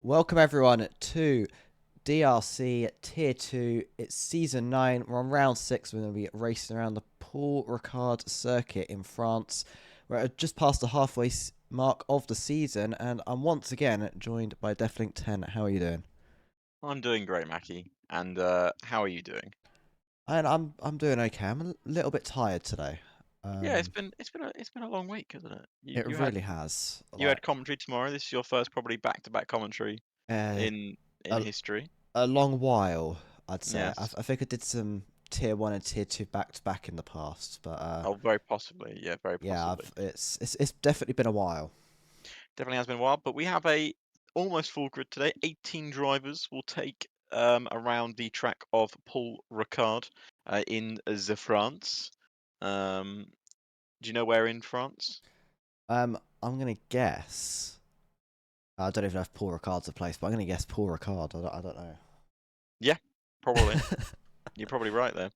Welcome everyone to DRC Tier 2. It's Season 9. We're on Round 6. We're going to be racing around the Paul Ricard circuit in France. We're just past the halfway mark of the season, and I'm once again joined by Deathlink 10. How are you doing? I'm doing great, Mackie. And how are you doing? And I'm doing okay. I'm a little bit tired today. Yeah, Um, it's been a long week, hasn't it? You it you had really has. you had commentary tomorrow. This is your first probably back-to-back commentary Uh, in a, history. a long while, I'd say. I, Yes. I think I did some Tier 1 and Tier 2 back to back in the past, but Oh, very possibly. Yeah, very yeah, possibly. it's definitely been a while. Definitely has been a while, but we have a almost full grid today. 18 drivers will take around the track of Paul Ricard in the France. Um, do you know where in France? I'm gonna guess. I don't even know if Paul Ricard's a place, but I'm gonna guess Paul Ricard. I don't know. Yeah, probably. You're probably right there.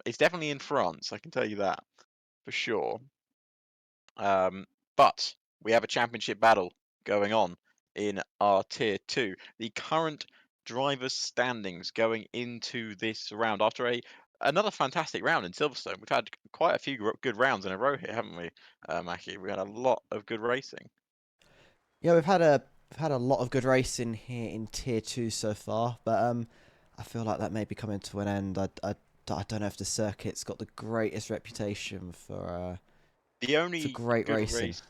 It's definitely in France, I can tell you that for sure. But we have a championship battle going on in our tier two. The current drivers' standings going into this round after another fantastic round in Silverstone. We've had quite a few good rounds in a row here, haven't we, Mackie? We had a lot of good racing. Yeah, we've had a lot of good racing here in Tier 2 so far, but I feel like that may be coming to an end. I don't know if the circuit's got the greatest reputation The for only great good racing. race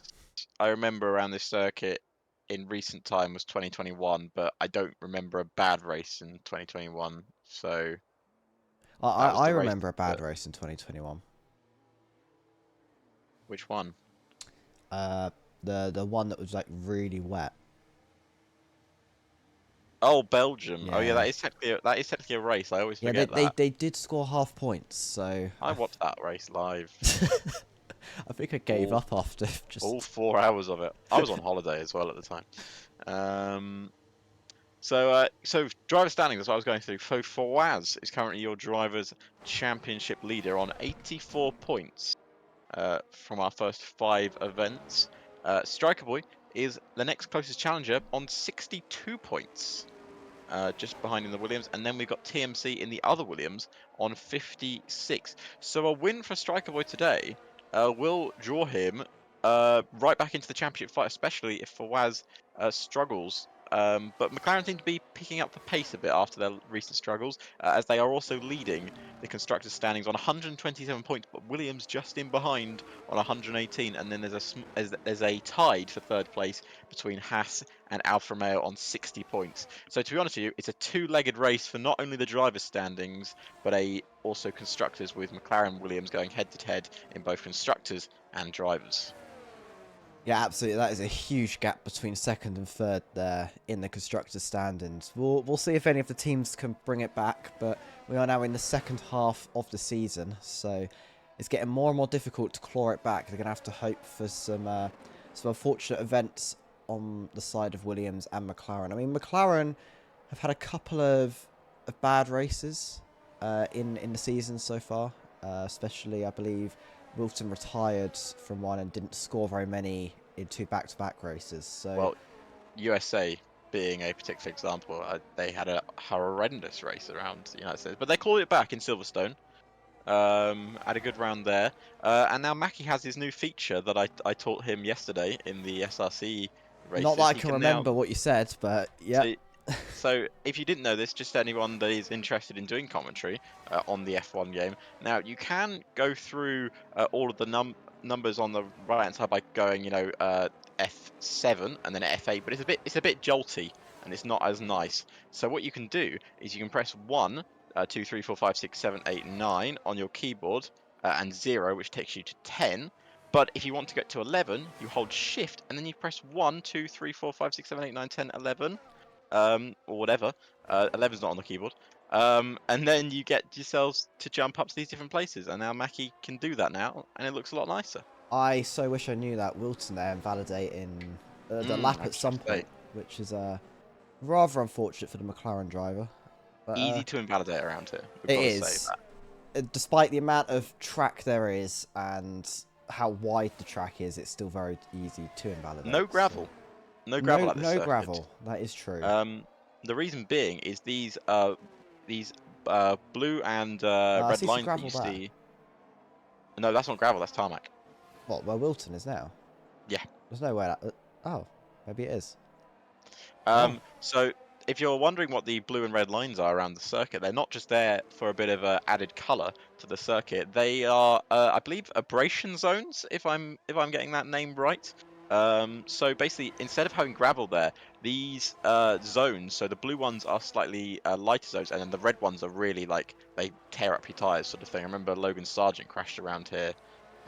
I remember around this circuit in recent time was 2021, but I don't remember a bad race in 2021. So I I, that was I the race remember a bad that race in 2021. which one? Uh, the one that was like really wet. Oh, Belgium. Oh yeah, Yeah, that is technically a race. I always yeah. They forget they that. they did score half points, so I watched that race live. I think I gave All up after all just. 4 hours of it. I was on holiday as well at the time. Um, so driver standings, that's what I was going through. So Fawaz is currently your driver's championship leader on 84 points from our first 5 events. Striker Boy is the next closest challenger on 62 points. Just behind in the Williams, and then we've got TMC in the other Williams on 56. So a win for Striker Boy today will draw him right back into the championship fight, especially if Fawaz struggles. But McLaren seem to be picking up the pace a bit after their recent struggles, as they are also leading the constructors' standings on 127 points, but Williams just in behind on 118, and then there's a tied for third place between Haas and Alfa Romeo on 60 points. So to be honest with you, it's a two-legged race for not only the drivers' standings, but also constructors, with McLaren and Williams going head to head in both constructors and drivers. Yeah, absolutely. That is a huge gap between second and third there in the constructors' standings. We'll see if any of the teams can bring it back, but we are now in the second half of the season, so it's getting more and more difficult to claw it back. They're going to have to hope for some unfortunate events on the side of Williams and McLaren. I mean, McLaren have had a couple of bad races in the season so far, especially I believe Wilton retired from one and didn't score very many in two back-to-back races. So Well, USA being a particular example, they had a horrendous race around the United States, but they clawed it back in Silverstone. Had a good round there, and now Mackie has his new feature that I taught him yesterday in the SRC not that races. I He can can now remember what you said, but so yep. So, if you didn't know this, just anyone that is interested in doing commentary on the F1 game, now you can go through all of the numbers on the right hand side by going, F7 and then F8, but it's a bit jolty and it's not as nice. So what you can do is you can press 1, 2, 3, 4, 5, 6, 7, 8, 9 on your keyboard and 0, which takes you to 10. But if you want to get to 11, you hold Shift and then you press 1, 2, 3, 4, 5, 6, 7, 8, 9, 10, 11 or whatever. 11's not on the keyboard. And then you get yourselves to jump up to these different places. And now Mackie can do that now, and it looks a lot nicer. I so wish I knew that Wilton there invalidating the lap I at was about some to say, point, which is rather unfortunate for the McLaren driver. But easy to invalidate around here. We've it got to say is, that. despite the amount of track there is and how wide the track is, it's still very easy to No invalidate. So. gravel. No gravel No, at this no circuit. gravel. That is true. The reason being is these blue and I red see some lines that gravel you there. see. No, that's not gravel. That's tarmac. What, where Wilton is now? Yeah. There's no way that... oh, maybe it is. Wow. So if you're wondering what the blue and red lines are around the circuit, they're not just there for a bit of added color to the circuit. They are, I believe, abrasion zones, if I'm getting that name right. So basically, instead of having gravel there, these zones, so the blue ones are slightly lighter zones, and then the red ones are really like they tear up your tires, sort of thing. I remember Logan Sargent crashed around here.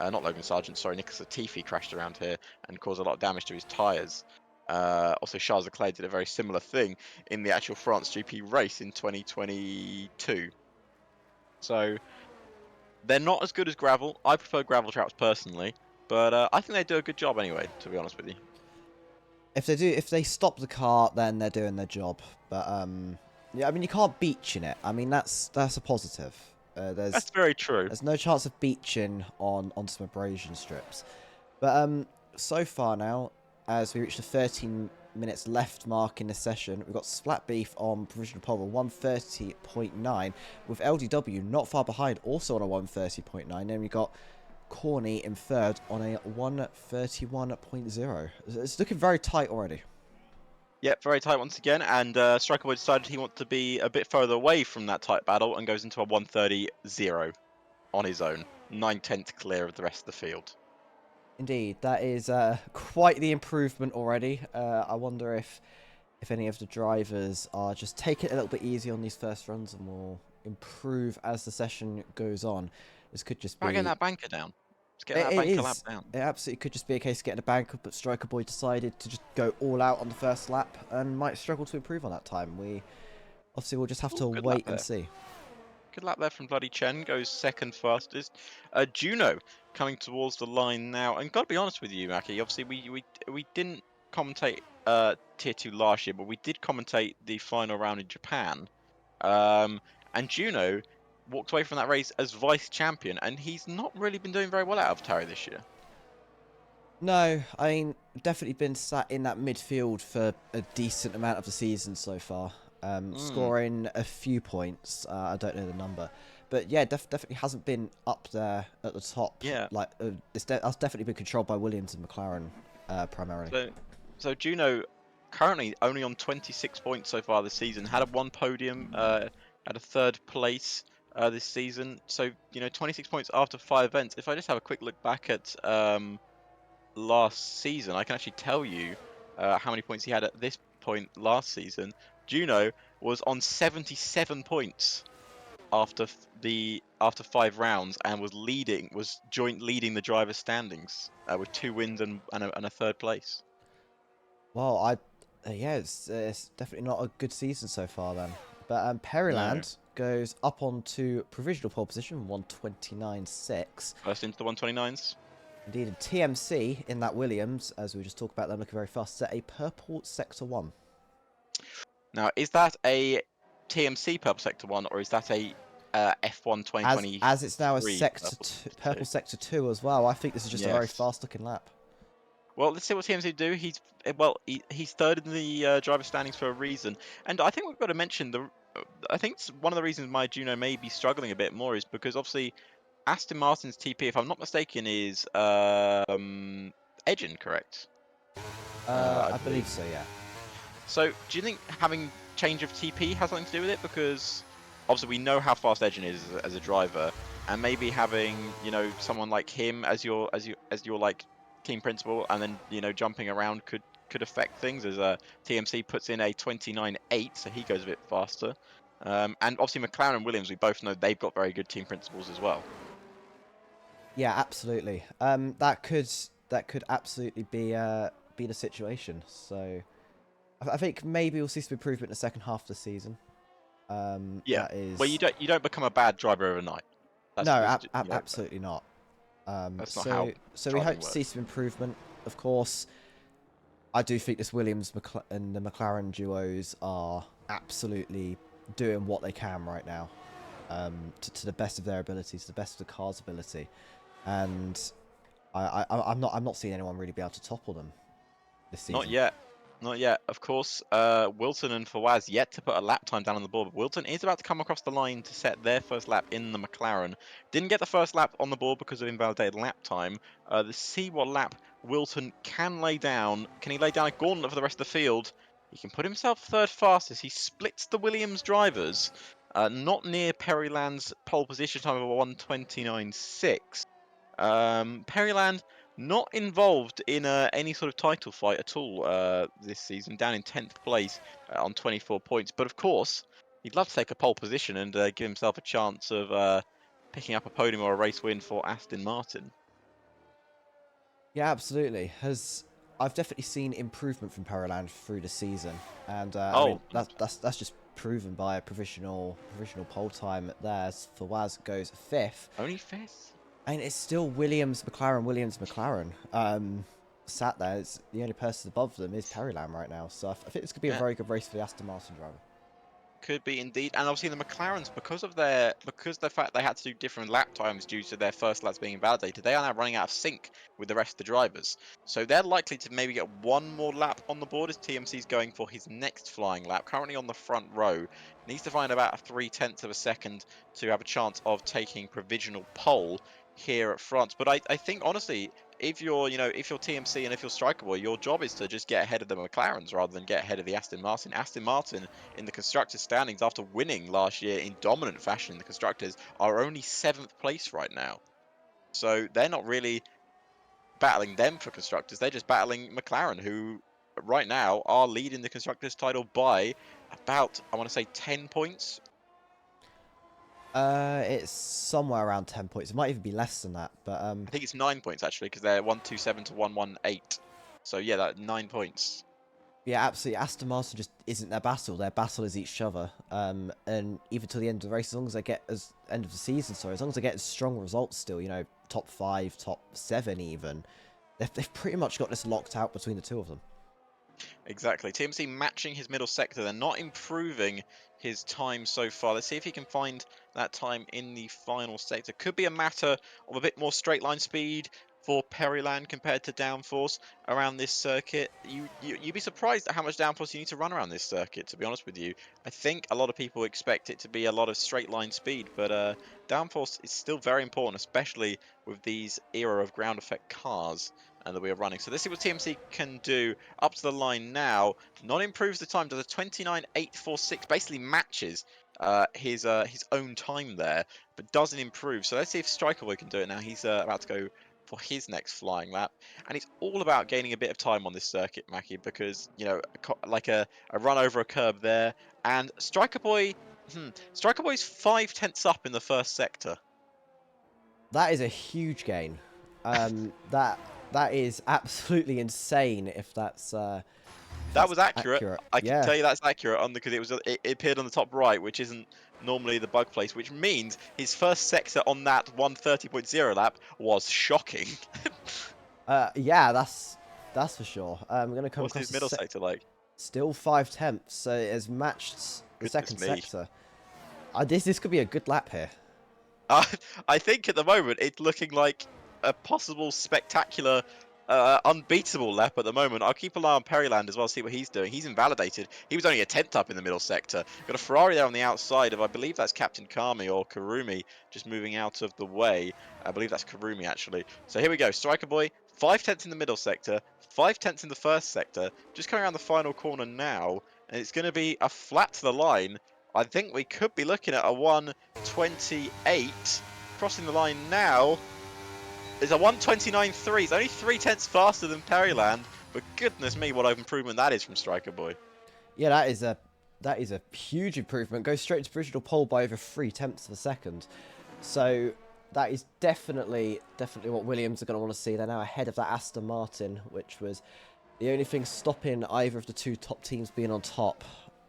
Not Logan Sargent, sorry, Nicholas Latifi crashed around here and caused a lot of damage to his tires. Also, Charles Leclerc did a very similar thing in the actual France GP race in 2022. So they're not as good as gravel. I prefer gravel traps personally, but I think they do a good job anyway. To be honest with you. If they stop the car, then they're doing their job. But yeah, I mean, you can't beach in it. I mean, that's a positive. That's very true. There's no chance of beaching on some abrasion strips. But so far now, as we reach the 13 minutes left mark in the session, we've got Splat Beef on provisional pole 130.9, with LDW not far behind, also on a 130.9. Then we got Corny in third on a 131.0. It's looking very tight already. Yep, very tight once again, and Striker Boy decided he wanted to be a bit further away from that tight battle and goes into a 130.0 on his own, 9/10 clear of the rest of the field. Indeed, that is quite the improvement already. I wonder if any of the drivers are just taking it a little bit easy on these first runs and will improve as the session goes on. This could just Try be... getting that banker down. Let's get It, that it banker lap is. down. It absolutely could just be a case of getting a banker, but Striker Boy decided to just go all out on the first lap and might struggle to improve on that time. We obviously will just have to Good lap wait and there. see. Good lap there from Bloody Chen, goes second fastest. Juno coming towards the line now, and gotta be honest with you, Maki. Obviously, we didn't commentate Tier 2 last year, but we did commentate the final round in Japan. And Juno walked away from that race as vice champion, and he's not really been doing very well out of Terry this year. No, I mean, definitely been sat in that midfield for a decent amount of the season so far. Scoring a few points. I don't know the number. But yeah, definitely hasn't been up there at the top. Yeah. Like, that's definitely been controlled by Williams and McLaren primarily. So Juno currently only on 26 points so far this season. Had a one podium, had a third place this season. So 26 points after 5 events. If I just have a quick look back at last season, I can actually tell you how many points he had at this point last season. Juno was on 77 points after 5 rounds and was joint leading the driver's standings with 2 wins and a third place. Well, yeah, it's definitely not a good season so far then. But Perryland goes up onto provisional pole position, 129.6. First into the 129s. Indeed, and TMC in that Williams, as we just talked about them looking very fast, set a purple Sector 1. Now, is that a TMC Purple Sector 1, or is that a F1 2023? As it's now a purple Sector 2 as well. I think this is just a very fast-looking lap. Well, let's see what TMC do. He's third in the driver standings for a reason, and I think we've got to mention I think one of the reasons my Juno may be struggling a bit more is because obviously Aston Martin's TP, if I'm not mistaken, is Edgin, correct? I believe so, yeah. So, do you think having change of TP has something to do with it? Because obviously we know how fast Edgin is as a driver, and maybe having someone like him as your like team principal, and then jumping around could affect things. As TMC puts in a 29.8, so he goes a bit faster. And obviously McLaren and Williams, we both know they've got very good team principals as well. Yeah, absolutely. That could absolutely be the situation. So I think maybe we'll see some improvement in the second half of the season. Yeah. That is... Well, you don't become a bad driver overnight. Absolutely not. That's not how. So we hope to see some improvement. Of course, I do think this Williams and the McLaren duos are absolutely doing what they can right now, to the best of their ability, to the best of the car's ability, and I'm not seeing anyone really be able to topple them this season. Not yet. Not yet. Of course, Wilton and Fawaz yet to put a lap time down on the board. But Wilton is about to come across the line to set their first lap in the McLaren. Didn't get the first lap on the board because of invalidated lap time. Let's see what lap Wilton can lay down. Can he lay down a gauntlet for the rest of the field? He can put himself third fastest. He splits the Williams drivers. Not near Perryland's pole position time of 1:29.6. Perryland not involved in any sort of title fight at all this season, down in 10th place on 24 points. But of course, he'd love to take a pole position and give himself a chance of picking up a podium or a race win for Aston Martin. Yeah, absolutely. I've definitely seen improvement from Paraland through the season, and I mean that's just proven by a provisional pole time there. For Waz goes 5th. Only 5th? And it's still Williams, McLaren. Sat there. It's the only person above them is Paraland right now. So I think this could be a very good race for the Aston Martin driver. Could be indeed, and obviously the McLarens, because the fact they had to do different lap times due to their first laps being invalidated, they are now running out of sync with the rest of the drivers. So they're likely to maybe get one more lap on the board as TMC's going for his next flying lap. Currently on the front row, needs to find about a 0.3 of a second to have a chance of taking provisional pole here at France. But I think honestly, if you're TMC and if you're Striker Boy, your job is to just get ahead of the McLarens rather than get ahead of the Aston Martin. Aston Martin in the constructors standings after winning last year in dominant fashion in the constructors are only 7th place right now. So they're not really battling them for constructors, they're just battling McLaren, who right now are leading the constructors title by about, I want to say, 10 points. It's somewhere around 10 points. It might even be less than that, but I think it's 9 points actually, because they're 127 to 118. So yeah, that 9 points. yeah, absolutely. Aston Martin just isn't their battle. Their battle is each other. And even till the end of the race, as long as they get end of the season, sorry, as long as they get strong results still, top 5, top 7 even, they've pretty much got this locked out between the two of them. Exactly. TMC matching his middle sector. They're not improving his time so far. Let's see if he can find that time in the final sector. Could be a matter of a bit more straight line speed for Perryland compared to downforce around this circuit. You'd be surprised at how much downforce you need to run around this circuit, to be honest with you. I think a lot of people expect it to be a lot of straight line speed, but downforce is still very important, especially with these era of ground effect cars that we are running. So let's see what TMC can do up to the line now. Not improves the time, does a 29.846, basically matches his own time there, but doesn't improve. So let's see if Striker Boy can do it now. He's about to go for his next flying lap, and it's all about gaining a bit of time on this circuit, Mackie, because like a run over a curb there, and Striker Boy's 5 tenths up in the first sector. That is a huge gain. That is absolutely insane. If that's that was accurate. I can yeah. tell you that's accurate because it appeared on the top right, which isn't normally the bug place, which means his first sector on that 1:30.0 lap was shocking. Yeah, that's for sure. We're gonna come What's across his middle sector like? Still 5 tenths, so it has matched the second sector. This could be a good lap here. I think at the moment it's looking like a possible spectacular, unbeatable lap at the moment. I'll keep an eye on Perryland as well, see what he's doing. He's invalidated. He was only a 10th up in the middle sector. Got a Ferrari there on the outside of, I believe that's Captain Kami or Karumi, just moving out of the way. I believe that's Karumi, actually. So here we go. Striker Boy, 5 tenths in the middle sector, 5 tenths in the first sector. Just coming around the final corner now, and it's going to be a flat to the line. I think we could be looking at a 1:28. Crossing the line now is a 1:29.3. It's only 0.3 faster than Perryland, but goodness me, what an improvement that is from Striker Boy. Yeah, that is a huge improvement. Goes straight to provisional pole by over 0.3 of a second. So that is definitely what Williams are going to want to see. They're now ahead of that Aston Martin, which was the only thing stopping either of the two top teams being on top.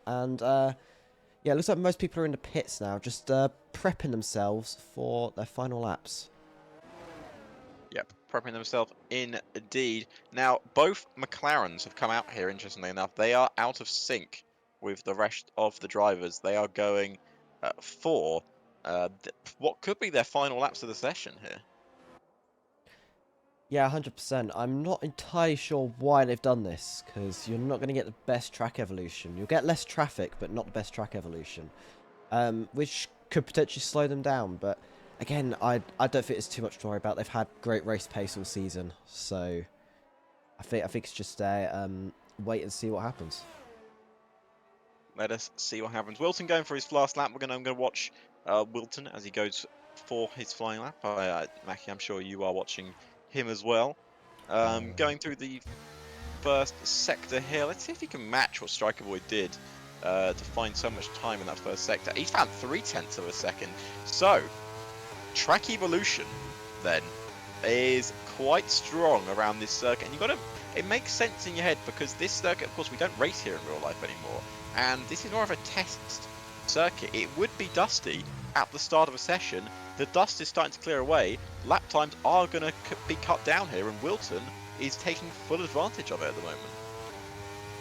And yeah, it looks like most people are in the pits now, just prepping themselves for their final laps. Yep, prepping themselves indeed. Now, both McLarens have come out here, interestingly enough. They are out of sync with the rest of the drivers. They are going for what could be their final laps of the session here. Yeah, 100%. I'm not entirely sure why they've done this, because you're not going to get the best track evolution. You'll get less traffic, but not the best track evolution, which could potentially slow them down. But again, I don't think it's too much to worry about. They've had great race pace all season, so I think it's just a wait and see what happens. Let us see what happens. Wilton going for his last lap. I'm gonna watch Wilton as he goes for his flying lap. Mackie, I'm sure you are watching him as well. Going through the first sector here. Let's see if he can match what Striker Boy did to find so much time in that first sector. He's found 0.3 of a second. So, track evolution then is quite strong around this circuit. And you've got to, it makes sense in your head because this circuit, of course, we don't race here in real life anymore. And this is more of a test circuit. It would be dusty at the start of a session. The dust is starting to clear away. Lap times are going to be cut down here, and Wilton is taking full advantage of it at the moment.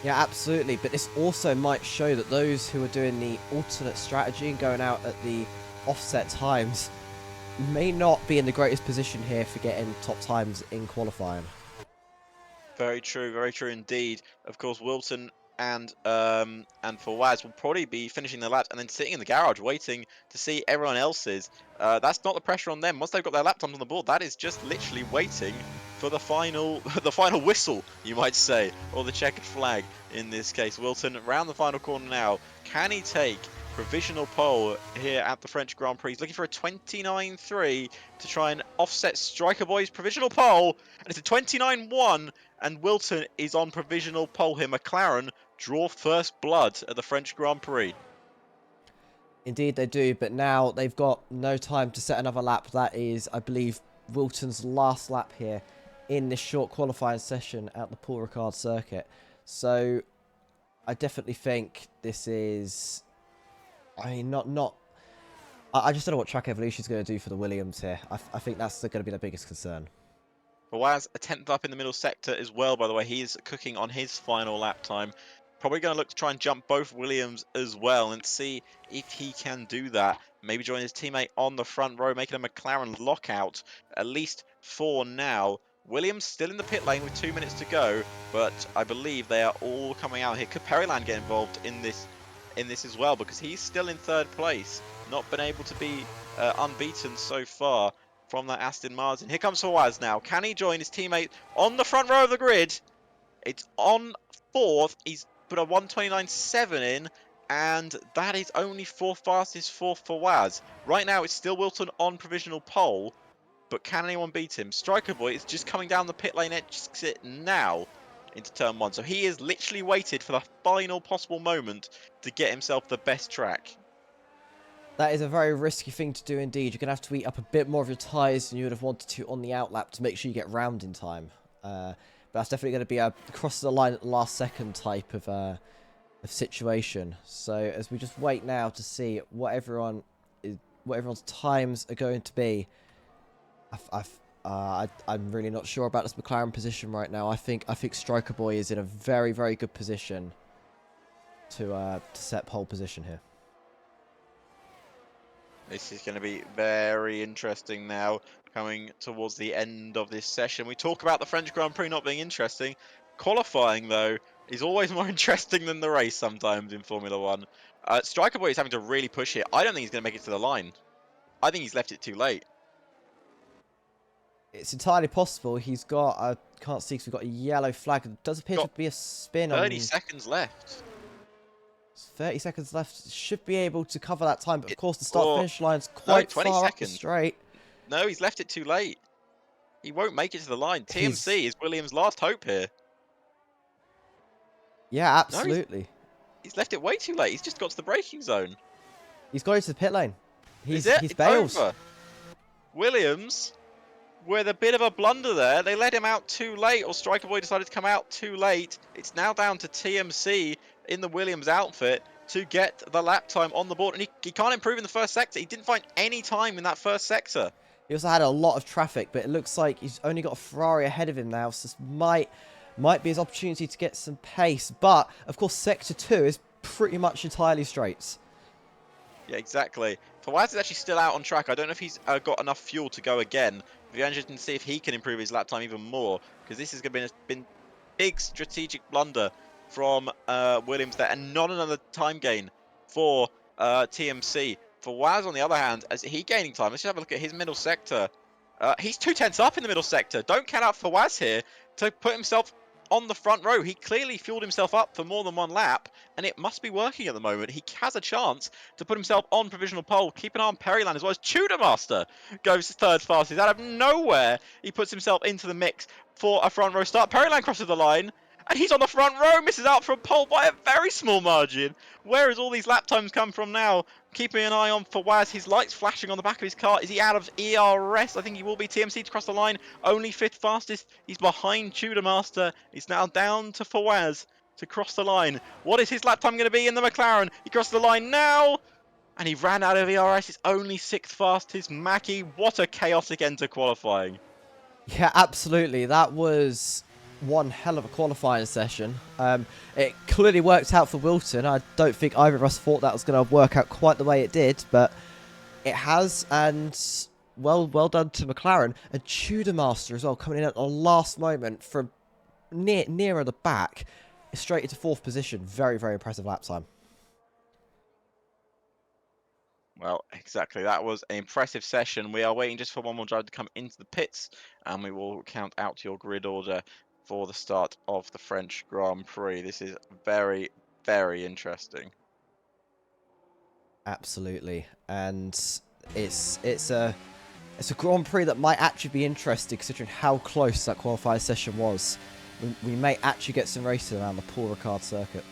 Yeah, absolutely. But this also might show that those who are doing the alternate strategy and going out at the offset times may not be in the greatest position here for getting top times in qualifying. Very true indeed. Of course, Wilton and Fawaz will probably be finishing their laps and then sitting in the garage waiting to see everyone else's. That's not the pressure on them. Once they've got their lap times on the board, that is just literally waiting for the final the final whistle, you might say, or the checkered flag in this case. Wilton around the final corner now. Can he take provisional pole here at the French Grand Prix? He's looking for a 29.3 to try and offset Striker Boy's provisional pole, and it's a 29.1. And Wilton is on provisional pole here. McLaren draw first blood at the French Grand Prix. Indeed they do, but now they've got no time to set another lap. That is, I believe, Wilton's last lap here in this short qualifying session at the Paul Ricard circuit. So I definitely think this is... I mean, I just don't know what track evolution is going to do for the Williams here. I think that's going to be the biggest concern. Fawaz, a 10th up in the middle sector as well, by the way. He's cooking on his final lap time. Probably going to look to try and jump both Williams as well and see if he can do that. Maybe join his teammate on the front row, making a McLaren lockout, at least for now. Williams still in the pit lane with 2 minutes to go, but I believe they are all coming out here. Could Perryland get involved in this as well, because he's still in third place, not been able to be unbeaten so far from that Aston Martin. Here comes Fawaz now. Can he join his teammate on the front row of the grid? It's on fourth. He's put a 129.7 in, and that is only fourth fastest for Fawaz. Right now, it's still Wilton on provisional pole, but can anyone beat him? Striker Boy is just coming down the pit lane exit now into turn one. So he has literally waited for the final possible moment to get himself the best track. That is a very risky thing to do indeed. You're going to have to eat up a bit more of your tyres than you would have wanted to on the outlap to make sure you get round in time. But that's definitely going to be a cross the line at the last second type of situation. So as we just wait now to see what everyone's times are going to be, I'm really not sure about this McLaren position right now. I think Striker Boy is in a very, very good position to set pole position here. This is going to be very interesting now, coming towards the end of this session. We talk about the French Grand Prix not being interesting. Qualifying, though, is always more interesting than the race sometimes in Formula 1. Striker Boy is having to really push here. I don't think he's going to make it to the line. I think he's left it too late. It's entirely possible. He's got, I can't see because we've got a yellow flag. It does appear to be a spin 30 on... seconds left. 30 seconds left. Should be able to cover that time, but of course the start-finish line's quite 20 far seconds. up the straight. No, he's left it too late. He won't make it to the line. TMC is Williams' last hope here. Yeah, absolutely. No, he's left it way too late. He's just got to the braking zone. He's going to the pit lane. He's It's bails. over. Williams, with a bit of a blunder there, they let him out too late, or Striker Boy decided to come out too late. It's now down to TMC in the Williams outfit to get the lap time on the board, and he can't improve in the first sector. He didn't find any time in that first sector. He also had a lot of traffic, but it looks like he's only got a Ferrari ahead of him now, so this might be his opportunity to get some pace. But, of course, Sector 2 is pretty much entirely straights. Yeah, exactly. Fawaz is actually still out on track. I don't know if he's got enough fuel to go again. It'll be interesting to see if he can improve his lap time even more, because this has been big strategic blunder from Williams there, and not another time gain for TMC. For Waz, on the other hand, as he gaining time, let's just have a look at his middle sector. He's 2 tenths up in the middle sector. Don't count out for Waz here to put himself on the front row. He clearly fueled himself up for more than one lap, and it must be working at the moment. He has a chance to put himself on provisional pole. Keep an eye on Perryland as well as Tudor Master goes third fastest. Out of nowhere, he puts himself into the mix for a front row start. Perryland crosses the line, and he's on the front row, misses out from pole by a very small margin. Where has all these lap times come from now? Keeping an eye on for Waz, his lights flashing on the back of his car. Is he out of ERS? I think he will be. TMC to cross the line, only 5th fastest. He's behind Tudor Master. He's now down to Fawaz to cross the line. What is his lap time going to be in the McLaren? He crossed the line now, and he ran out of ERS. It's only 6th fastest. Mackie, what a chaotic end to qualifying. Yeah, absolutely. That was one hell of a qualifying session. It clearly worked out for Wilton. I don't think either of us thought that was going to work out quite the way it did, but it has, and well done to McLaren. And Tudor Master as well, coming in at the last moment from nearer the back, straight into 4th position. Very, very impressive lap time. Well, exactly. That was an impressive session. We are waiting just for one more driver to come into the pits, and we will count out your grid order for the start of the French Grand Prix. This is very, very interesting. Absolutely, and it's a Grand Prix that might actually be interesting considering how close that qualifying session was. We may actually get some racing around the Paul Ricard circuit.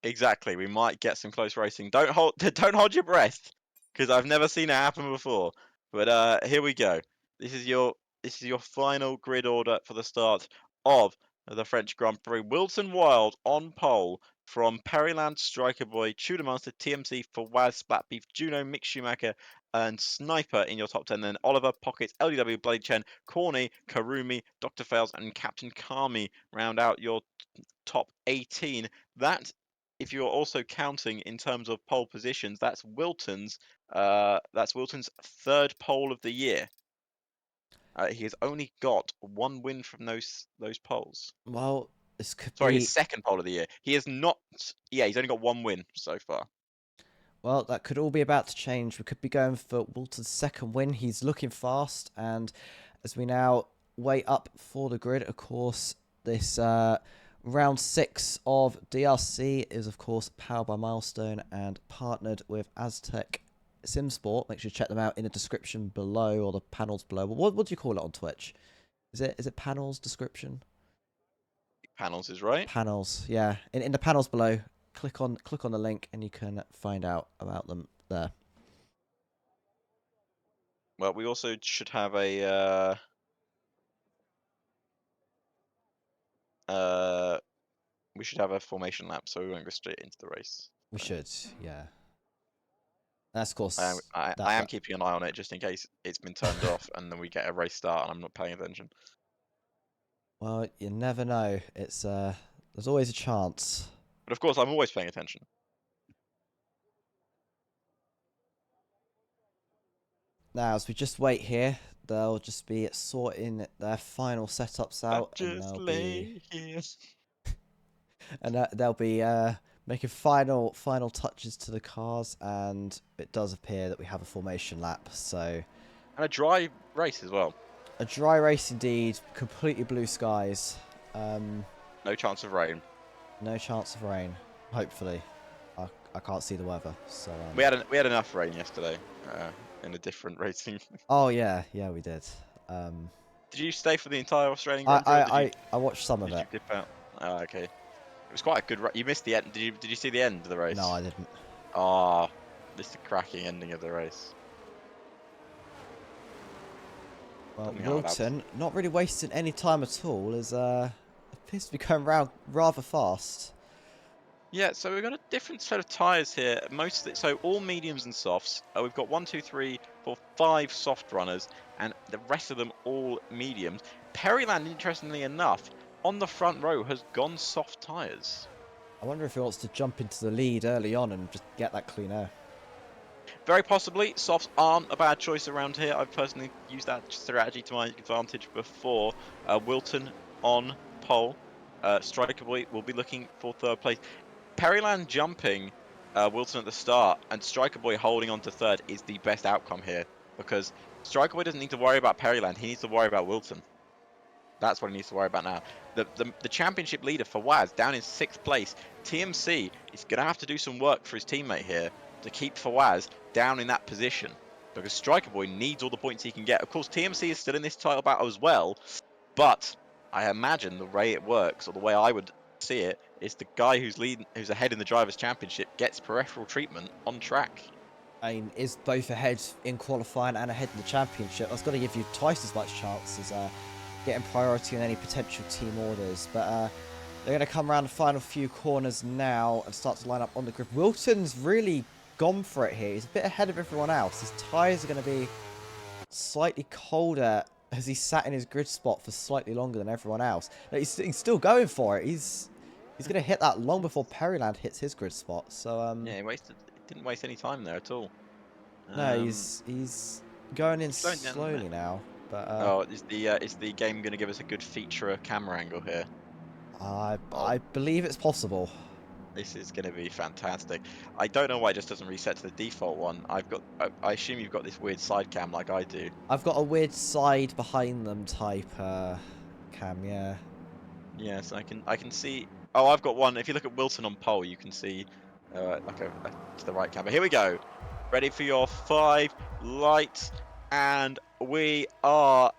Exactly. We might get some close racing. Don't hold your breath, because I've never seen it happen before. But here we go. This is your final grid order for the start of the French Grand Prix. Wilton Wild on pole from Perryland, Striker Boy, Tudor Master, TMC for Waz, Splatbeef, Juno, Mick Schumacher, and Sniper in your top 10. Then Oliver, Pockets, LDW, Bloody Chen, Corny, Karumi, Dr. Fails, and Captain Kami round out your top 18. That, if you're also counting in terms of pole positions, that's Wilton's 3rd pole of the year. He has only got 1 win from those poles. Well, this could Sorry, be... his 2nd pole of the year. He has not. Yeah, he's only got 1 win so far. Well, that could all be about to change. We could be going for Wilton's 2nd win. He's looking fast, and as we now wait up for the grid, of course, this round 6 of DRC is, of course, powered by Milestone and partnered with Aztec SimSport. Make sure you check them out in the description below, or the panels below. What do you call it on Twitch? Is it panels description? Panels is right. Panels, yeah. In the panels below, click on the link and you can find out about them there. Well, we also should have a formation lap, so we won't go straight into the race. We should, yeah. That's of course. I am keeping an eye on it just in case it's been turned off and then we get a race start and I'm not paying attention. Well, you never know. It's there's always a chance. But of course, I'm always paying attention. Now, as we just wait here, they'll just be sorting their final setups out, and they'll be making final touches to the cars, and it does appear that we have a formation lap. So, and a dry race as well. A dry race indeed, completely blue skies. No chance of rain. No chance of rain. Hopefully, I can't see the weather. So we had enough rain yesterday in a different racing. Oh yeah, we did. Did you stay for the entire Australian Grand Prix? I watched some of it. Did you dip out? Oh, okay. It was quite a good. You missed the end. Did you see the end of the race? No, I didn't. Ah, this is the cracking ending of the race. Well, Wilton not really wasting any time at all, as appears to be going round rather fast. Yeah, so we've got a different set of tyres here. So all mediums and softs. We've got 1, 2, 3, 4, 5 soft runners, and the rest of them all mediums. Perryland, interestingly enough, on the front row has gone soft tyres. I wonder if he wants to jump into the lead early on and just get that clean air. Very possibly, softs aren't a bad choice around here. I've personally used that strategy to my advantage before. Wilton on pole. Striker Boy will be looking for third place. Perryland jumping Wilton at the start and Striker Boy holding on to third is the best outcome here because Striker Boy doesn't need to worry about Perryland. He needs to worry about Wilton. That's what he needs to worry about now. The championship leader for Waz down in 6th place. TMC is going to have to do some work for his teammate here to keep Fawaz down in that position because Striker Boy needs all the points he can get. Of course, TMC is still in this title battle as well, but I imagine the way it works, or the way I would see it, is the guy who's ahead in the Drivers' Championship gets peripheral treatment on track. I mean, is both ahead in qualifying and ahead in the championship. That's got to give you twice as much chance as getting priority on any potential team orders. But they're going to come around the final few corners now and start to line up on the grid. Wilton's really gone for it here. He's a bit ahead of everyone else. His tyres are going to be slightly colder as he sat in his grid spot for slightly longer than everyone else. He's still going for it. He's going to hit that long before Perryland hits his grid spot. So yeah, he didn't waste any time there at all. No, he's going in slowly now. But oh, is the game going to give us a good feature camera angle here? I believe it's possible. This is going to be fantastic. I don't know why it just doesn't reset to the default one. I assume you've got this weird side cam like I do. I've got a weird side behind them type cam, yeah. Yes, I can see. Oh, I've got one. If you look at Wilson on pole, you can see like to the right camera. Here we go. Ready for your 5 lights, and we are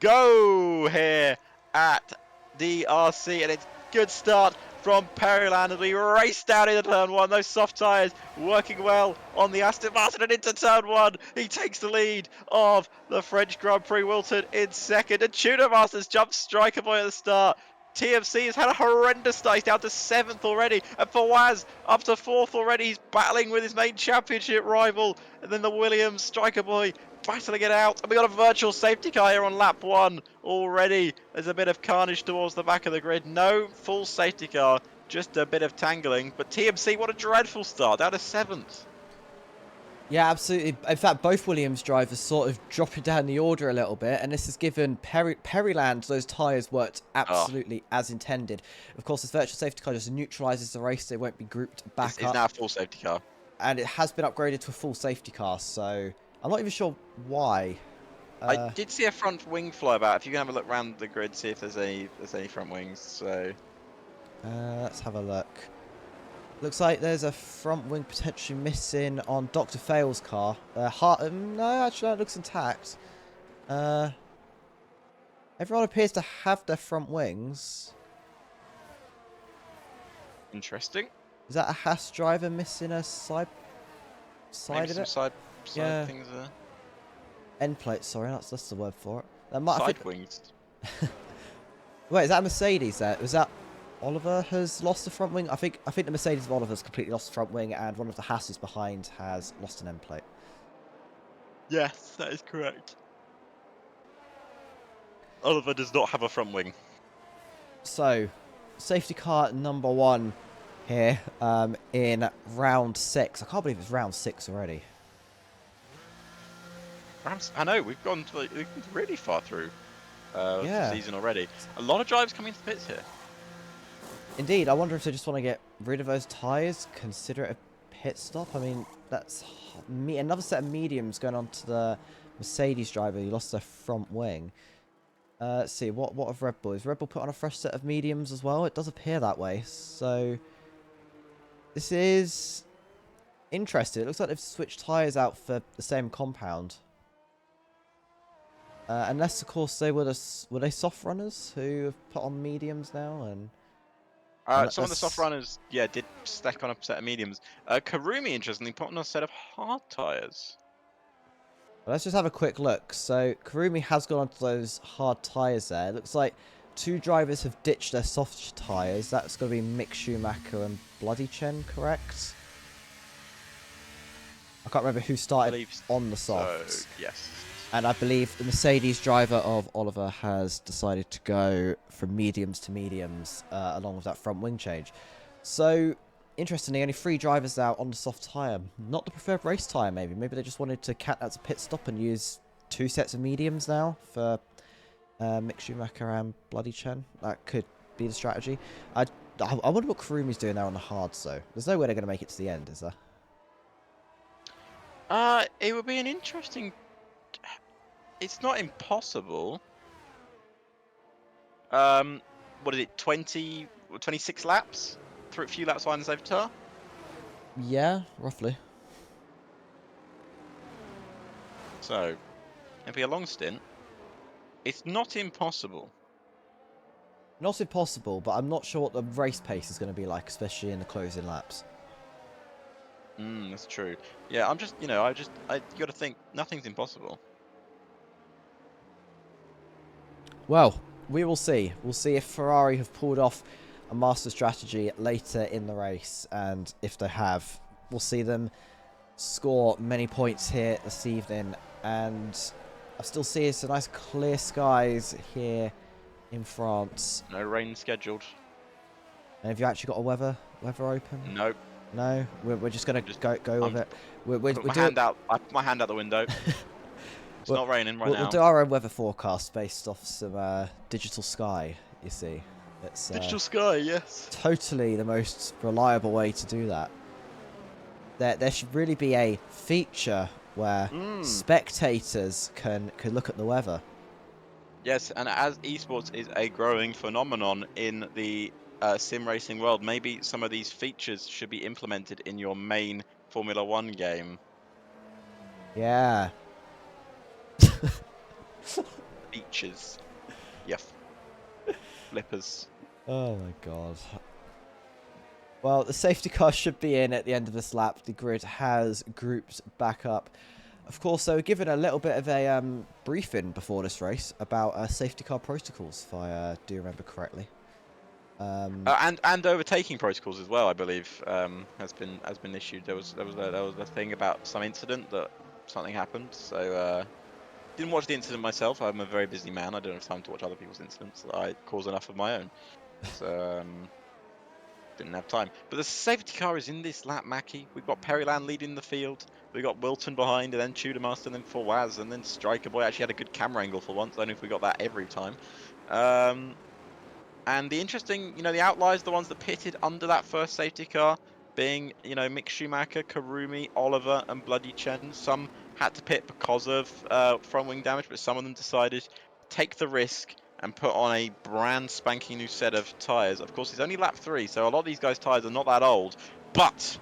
go here at DRC, and it's good start from Perryland as we race down into turn 1. Those soft tyres working well on the Aston Martin, and into turn 1 he takes the lead of the French Grand Prix. Wilton in 2nd, and Tudor Masters jumps Striker Boy at the start. TMC has had a horrendous start. He's down to 7th already, and Fawaz up to 4th already. He's battling with his main championship rival, and then the Williams Striker Boy battling it out, and we got a virtual safety car here on lap 1 already. There's a bit of carnage towards the back of the grid. No full safety car, just a bit of tangling. But TMC, what a dreadful start, down to 7th. Yeah, absolutely. In fact, both Williams drivers sort of dropping down the order a little bit, and this has given Perryland those tyres worked absolutely as intended. Of course, this virtual safety car just neutralises the race. They won't be grouped back up. It's now a full safety car. And it has been upgraded to a full safety car, so I'm not even sure why. I did see a front wing fly about. If you can have a look around the grid, see if there's any front wings. So let's have a look. Looks like there's a front wing potentially missing on Dr. Fail's car. No, actually, that looks intact. Everyone appears to have their front wings. Interesting. Is that a Haas driver missing a side Maybe of some it? side Yeah. things there. End plate, sorry, that's the word for it. Side wings. Wait, is that a Mercedes there? Was that Oliver has lost the front wing? I think the Mercedes of Oliver's completely lost the front wing, and one of the Haas's behind has lost an end plate. Yes, that is correct. Oliver does not have a front wing. So, safety car number 1 here in round 6. I can't believe it's round 6 already. I know, we've gone really far through the season already. A lot of drivers coming to pits here. Indeed, I wonder if they just want to get rid of those tyres, consider it a pit stop. I mean, that's another set of mediums going on to the Mercedes driver who lost their front wing. Let's see, what of Red Bull? Is Red Bull put on a fresh set of mediums as well? It does appear that way. So, this is interesting. It looks like they've switched tyres out for the same compound. Unless, of course, were they soft runners who have put on mediums now? And some of the soft runners, did stack on a set of mediums. Karumi, interestingly, put on a set of hard tyres. Let's just have a quick look. So, Karumi has gone onto those hard tyres there. It looks like 2 drivers have ditched their soft tyres. That's going to be Mick Schumacher and Bloody Chen, correct? I can't remember who started on the softs. So, yes. And I believe the Mercedes driver of Oliver has decided to go from mediums to mediums along with that front wing change. So, interestingly, only 3 drivers out on the soft tyre. Not the preferred race tyre, maybe. Maybe they just wanted to cat out a pit stop and use 2 sets of mediums now for Mick Schumacher and Bloody Chen. That could be the strategy. I wonder what Karumi's doing there on the hards, though. There's no way they're going to make it to the end, is there? It would be an interesting... It's not impossible. What is it, 26 laps? Through a few laps behind the safety car? Yeah, roughly. So, it'd be a long stint. It's not impossible. Not impossible, but I'm not sure what the race pace is going to be like, especially in the closing laps. That's true. Yeah, I'm just, you got to think nothing's impossible. Well, we will see. We'll see if Ferrari have pulled off a master strategy later in the race, and if they have, we'll see them score many points here this evening. And I still see some nice clear skies here in France. No rain scheduled. And have you actually got a weather open? Nope. No, we're just gonna go with it. I put my hand out the window. It's not raining right now. We'll do our own weather forecast based off some digital sky. You see, it's Digital sky, yes. totally the most reliable way to do that. There should really be a feature where spectators can look at the weather. Yes, and as esports is a growing phenomenon in the sim racing world, maybe some of these features should be implemented in your main Formula 1 game. Yeah. Features. Yes. Flippers. Oh my god. Well, the safety car should be in at the end of this lap. The grid has grouped back up. Of course, they were given a little bit of a briefing before this race about safety car protocols, if I do remember correctly. And overtaking protocols as well, I believe, has been issued. There was a thing about some incident that something happened. So didn't watch the incident myself. I'm a very busy man. I don't have time to watch other people's incidents. I cause enough of my own. So didn't have time. But the safety car is in this lap, Mackie. We've got Periland leading the field. We've got Wilton behind, and then Tudormaster, and then Forwaz, and then Striker Boy actually had a good camera angle for once. I don't know if we got that every time. And the interesting, the outliers, the ones that pitted under that first safety car, being, Mick Schumacher, Karumi, Oliver, and Bloody Chen. Some had to pit because of front wing damage, but some of them decided to take the risk and put on a brand spanking new set of tyres. Of course, it's only lap 3, so a lot of these guys' tyres are not that old, but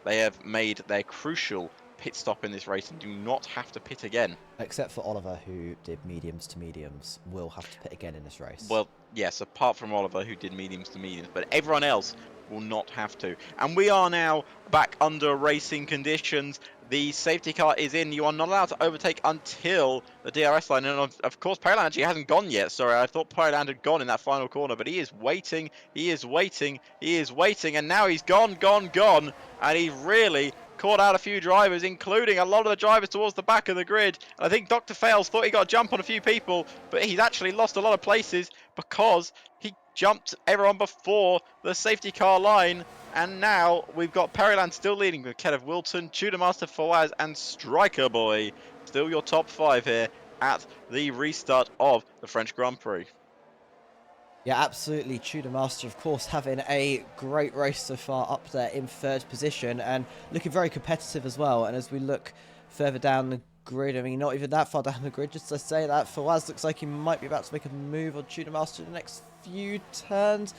they have made their crucial pit stop in this race and do not have to pit again. Except for Oliver, who did mediums to mediums, will have to pit again in this race. Well, yes, apart from Oliver, who did mediums to mediums, but everyone else will not have to. And we are now back under racing conditions. The safety car is in. You are not allowed to overtake until the DRS line. And of course, Periland actually hasn't gone yet. Sorry, I thought Periland had gone in that final corner, but he is waiting. He is waiting. He is waiting. And now he's gone. And he really caught out a few drivers, including a lot of the drivers towards the back of the grid. And I think Dr. Fails thought he got a jump on a few people, but he's actually lost a lot of places because he jumped everyone before the safety car line. And now we've got Periland still leading with Kenneth Wilton, Tudormaster, Fawaz, and Striker Boy. Still your top 5 here at the restart of the French Grand Prix. Yeah, absolutely. Tudormaster, of course, having a great race so far, up there in 3rd position and looking very competitive as well. And as we look further down the grid, I mean, not even that far down the grid, just to say that, Fawaz looks like he might be about to make a move on Tudormaster in the next few turns.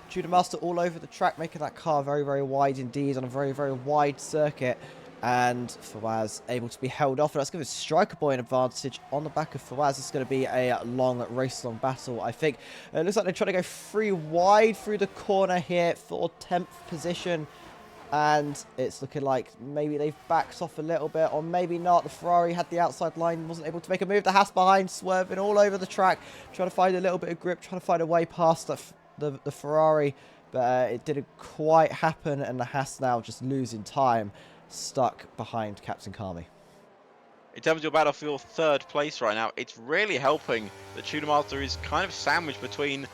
Tudormaster all over the track, making that car very, very wide indeed on a very, very wide circuit. And Fawaz able to be held off. And that's going to give Striker Boy an advantage on the back of Fawaz. It's going to be a long race-long battle, I think. It looks like they're trying to go 3 wide through the corner here for 10th position. And it's looking like maybe they've backed off a little bit, or maybe not. The Ferrari had the outside line, wasn't able to make a move. The Haas behind, swerving all over the track, trying to find a little bit of grip, trying to find a way past the Ferrari. But it didn't quite happen, and the Haas now just losing time, stuck behind Captain Kami. In terms of your battle for your 3rd place right now, it's really helping that Tudormaster is kind of sandwiched between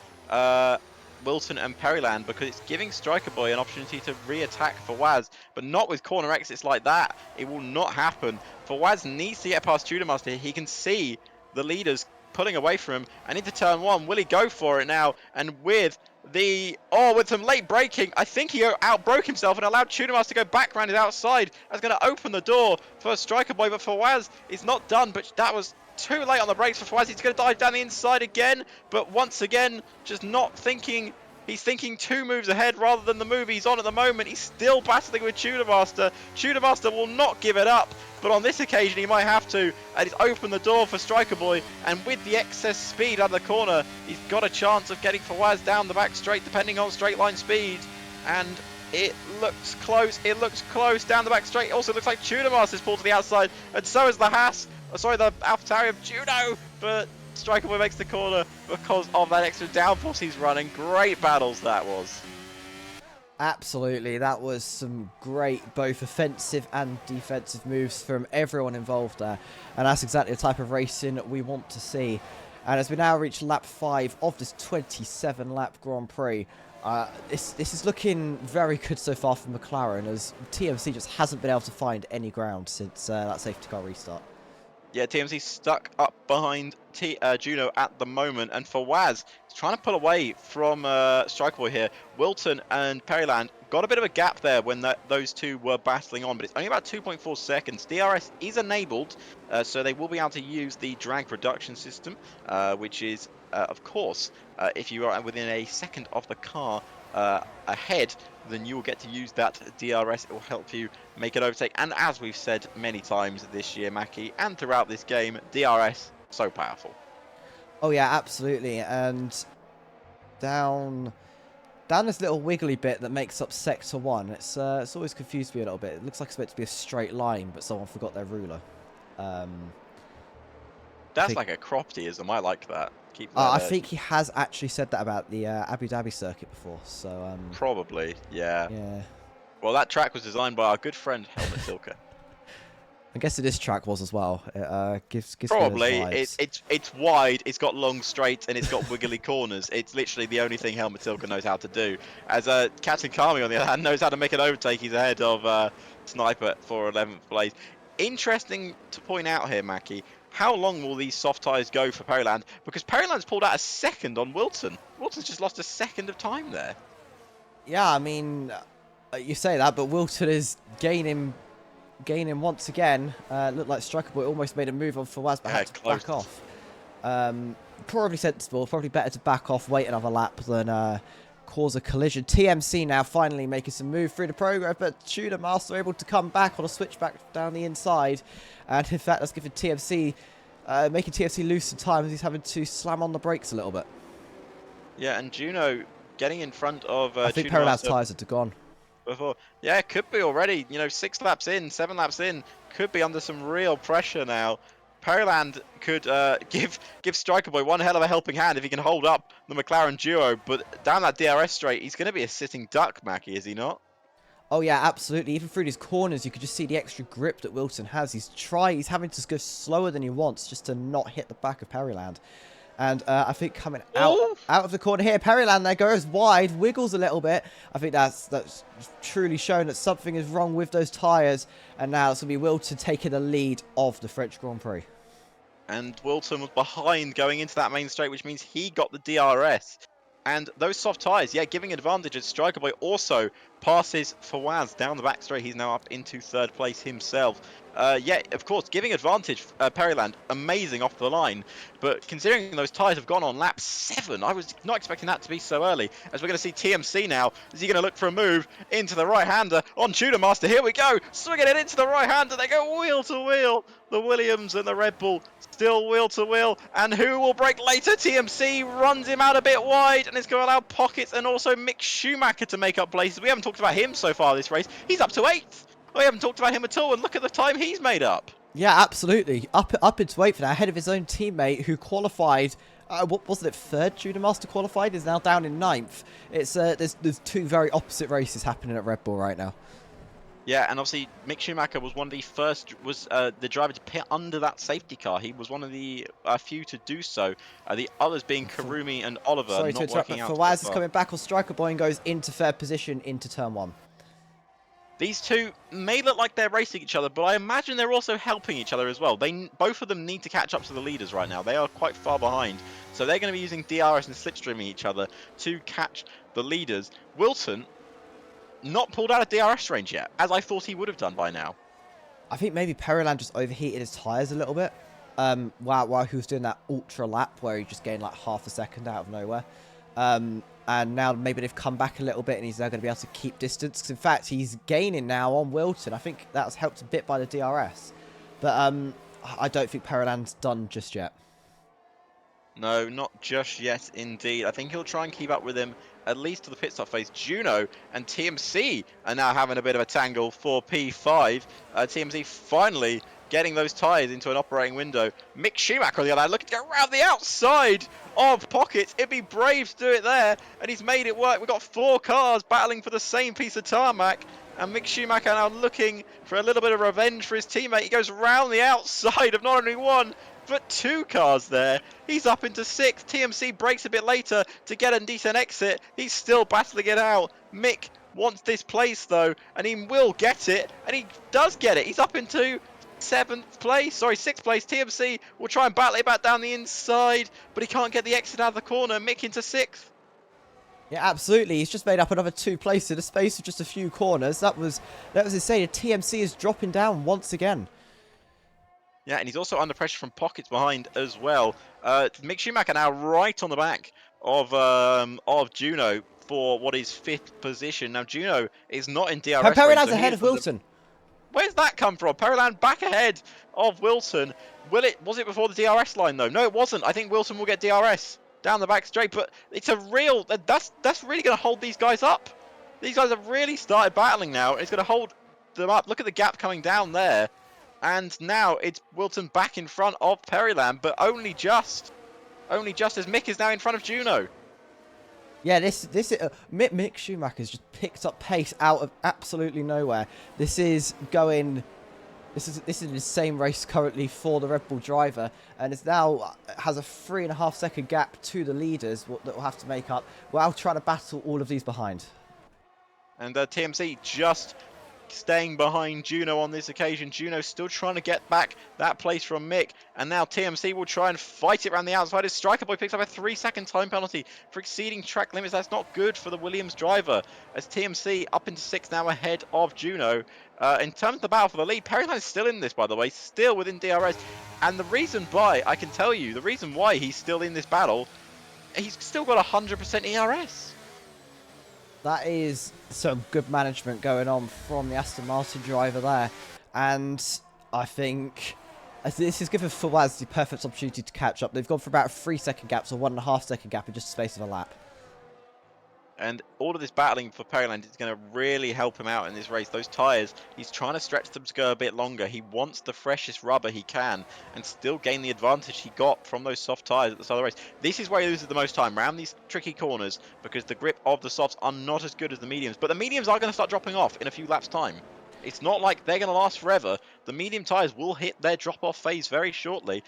Wilton and Periland because it's giving Striker Boy an opportunity to re-attack Fawaz, but not with corner exits like that. It will not happen. Fawaz needs to get past Tudor Master. He can see the leaders pulling away from him, and into turn one, will he go for it now? And with with some late braking, I think he outbroke himself and allowed Tudor Master to go back around his outside. That's going to open the door for Striker Boy, but Fawaz is not done, but that was too late on the brakes for Fawaz. He's going to dive down the inside again, but once again, just not thinking. He's thinking 2 moves ahead rather than the move he's on at the moment. He's still battling with Tudor Master. Tudor Master will not give it up, but on this occasion he might have to. And he's opened the door for Striker Boy, and with the excess speed out of the corner, he's got a chance of getting Fawaz down the back straight, depending on straight line speed. And it looks close. It looks close down the back straight. It also looks like Tudor Master's pulled to the outside, and so is the the AlphaTauri of Judo, but Striker Boy makes the corner because of that extra downforce he's running. Great battles that was. Absolutely, that was some great both offensive and defensive moves from everyone involved there. And that's exactly the type of racing we want to see. And as we now reach lap 5 of this 27-lap Grand Prix, this is looking very good so far for McLaren, as TMC just hasn't been able to find any ground since that safety car restart. Yeah, TMC stuck up behind Juno at the moment, and Fawaz is trying to pull away from Striker Boy here. Wilton and Periland got a bit of a gap there when those two were battling on, but it's only about 2.4 seconds. DRS is enabled, so they will be able to use the drag reduction system, which is, of course, if you are within a second of the car ahead, then you will get to use that DRS. It will help you make an overtake. And as we've said many times this year, Mackie, and throughout this game, DRS, so powerful. Oh yeah, absolutely. And down this little wiggly bit that makes up Sector 1, it's always confused me a little bit. It looks like it's meant to be a straight line, but someone forgot their ruler. That's like a croptyism. I like that. I think he has actually said that about the Abu Dhabi circuit before, so... Probably, yeah. Yeah. Well, that track was designed by our good friend, Helmut Tilke. I guess this track was as well. It gives Probably. vibes. It's wide, it's got long straights, and it's got wiggly corners. It's literally the only thing Helmut Tilke knows how to do. As Captain Kami, on the other hand, knows how to make an overtake. He's ahead of Sniper for 11th place. Interesting to point out here, Mackie, how long will these soft tyres go for Periland? Because Periland's pulled out a second on Wilton. Wilton's just lost a second of time there. Yeah, I mean, you say that, but Wilton is gaining once again. Looked like Striker Boy almost made a move on Fawaz, but had to back off. Probably sensible, probably better to back off, wait another lap than cause a collision. TMC now finally making some move through the program, but Tudor Master able to come back on a switchback down the inside. And in fact, that's giving TMC, making TMC lose some time as he's having to slam on the brakes a little bit. Yeah, and Juno getting in front of I think Periland's tyres are gone. Before. Yeah, it could be already. 6 laps in, 7 laps in, could be under some real pressure now. Periland could give Striker Boy one hell of a helping hand if he can hold up the McLaren duo, but down that DRS straight, he's going to be a sitting duck, Mackie, is he not? Oh yeah, absolutely. Even through these corners, you could just see the extra grip that Wilton has. He's having to go slower than he wants just to not hit the back of Periland. And I think coming out of the corner here, Periland there goes wide, wiggles a little bit. I think that's truly shown that something is wrong with those tyres. And now it's going to be Wilton taking the lead of the French Grand Prix. And Wilton was behind going into that main straight, which means he got the DRS. And those soft tyres, yeah, giving advantage as Striker Boy also passes Fawaz down the back straight. He's now up into 3rd place himself. Yeah, of course, giving advantage, Periland, amazing off the line. But considering those tyres have gone on lap 7, I was not expecting that to be so early. As we're going to see TMC now, is he going to look for a move into the right-hander on Tudor Master? Here we go, swinging it into the right-hander. They go wheel to wheel. The Williams and the Red Bull still wheel to wheel. And who will break later? TMC runs him out a bit wide, and it's going to allow Pockets and also Mick Schumacher to make up places. We haven't talked about him so far this race. He's up to 8th. We haven't talked about him at all, and look at the time he's made up. Yeah, absolutely. Up into 8th now, ahead of his own teammate who qualified. What wasn't it? 3rd Tudor Master qualified, is now down in 9th. It's there's 2 very opposite races happening at Red Bull right now. Yeah, and obviously Mick Schumacher was one of the first, was the driver to pit under that safety car. He was one of the few to do so. The others being Karumi and Oliver, Sorry to not interrupt, working but out so Fawaz is far. coming back on Striker Boy and goes into third position into turn 1. These two may look like they're racing each other, but I imagine they're also helping each other as well. Both of them need to catch up to the leaders right now. They are quite far behind, so they're going to be using DRS and slipstreaming each other to catch the leaders. Wilson not pulled out of DRS range yet, as I thought he would have done by now. I think maybe Periland just overheated his tyres a little bit. While he was doing that ultra lap where he just gained like half a second out of nowhere. And now maybe they've come back a little bit and he's now going to be able to keep distance. 'Cause in fact, he's gaining now on Wilton. I think that's helped a bit by the DRS. But I don't think Periland's done just yet. No, not just yet, indeed. I think he'll try and keep up with him at least to the pit stop phase. Juno and TMC are now having a bit of a tangle for P5. TMC finally getting those tyres into an operating window. Mick Schumacher on the other hand looking to go around the outside of Pockets. It'd be brave to do it there, and he's made it work. We've got 4 cars battling for the same piece of tarmac. And Mick Schumacher now looking for a little bit of revenge for his teammate. He goes round the outside of not only 1, but 2 cars there. He's up into 6th. TMC breaks a bit later to get a decent exit. He's still battling it out. Mick wants this place though, and he will get it, and he does get it. He's up into 6th place. TMC will try and battle it back down the inside, but he can't get the exit out of the corner. Mick into 6th. Yeah, absolutely. He's just made up another 2 places in a space of just a few corners. That was insane. TMC is dropping down once again. Yeah, and he's also under pressure from Pockets behind as well. Mick Schumacher now right on the back of Juno for what is 5th position. Now Juno is not in DRS range. Periland's So ahead of Wilton. Where's that come from? Periland back ahead of Wilson. Was it before the DRS line though? No, it wasn't. I think Wilson will get DRS down the back straight, but it's a real that's really going to hold these guys up. These guys have really started battling now. It's going to hold them up. Look at the gap coming down there. And now it's Wilton back in front of Periland, but only just as Mick is now in front of Juno. Yeah, Mick Schumacher's just picked up pace out of absolutely nowhere. This is the same race currently for the Red Bull driver, and it now has a 3.5 second gap to the leaders that will have to make up while trying to battle all of these behind. And TMC just staying behind Juno on this occasion. Juno still trying to get back that place from Mick, and now TMC will try and fight it around the outside as Striker Boy picks up a 3-second time penalty for exceeding track limits. That's not good for the Williams driver, as TMC up into 6th now ahead of Juno. In terms of the battle for the lead, Periland is still in this, by the way, still within DRS, and the reason why he's still in this battle, he's still got 100% ERS. That is some good management going on from the Aston Martin driver there. And I think this has given Fawaz the perfect opportunity to catch up. They've gone for about a 3-second gap, so 1.5 second gap in just the space of a lap. And all of this battling for Periland is going to really help him out in this race. Those tyres, he's trying to stretch them to go a bit longer. He wants the freshest rubber he can and still gain the advantage he got from those soft tyres at the start of the race. This is where he loses the most time, around these tricky corners, because the grip of the softs are not as good as the mediums. But the mediums are going to start dropping off in a few laps' time. It's not like they're going to last forever. The medium tyres will hit their drop-off phase very shortly,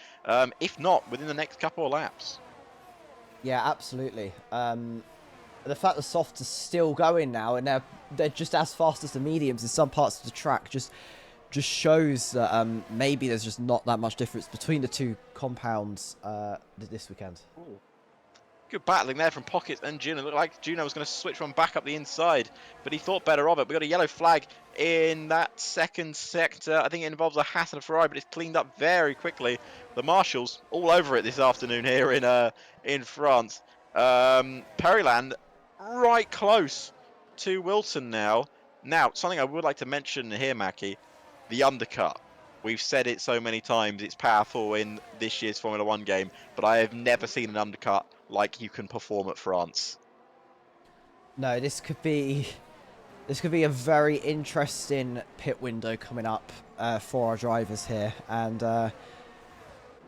if not within the next couple of laps. Yeah, absolutely. The fact the softs are still going now and they're just as fast as the mediums in some parts of the track just shows that maybe there's just not that much difference between the 2 compounds this weekend. Ooh. Good battling there from Pockets and Juno. Looked like Juno was going to switch one back up the inside, but he thought better of it. We got a yellow flag in that second sector. I think it involves a Haas and a Ferrari, but it's cleaned up very quickly. The marshals all over it this afternoon here in France. Periland right close to Wilson now. Now, something I would like to mention here, Mackie, the undercut. We've said it so many times, it's powerful in this year's Formula 1 game, but I have never seen an undercut like you can perform at France. No, this could be a very interesting pit window coming up for our drivers here, and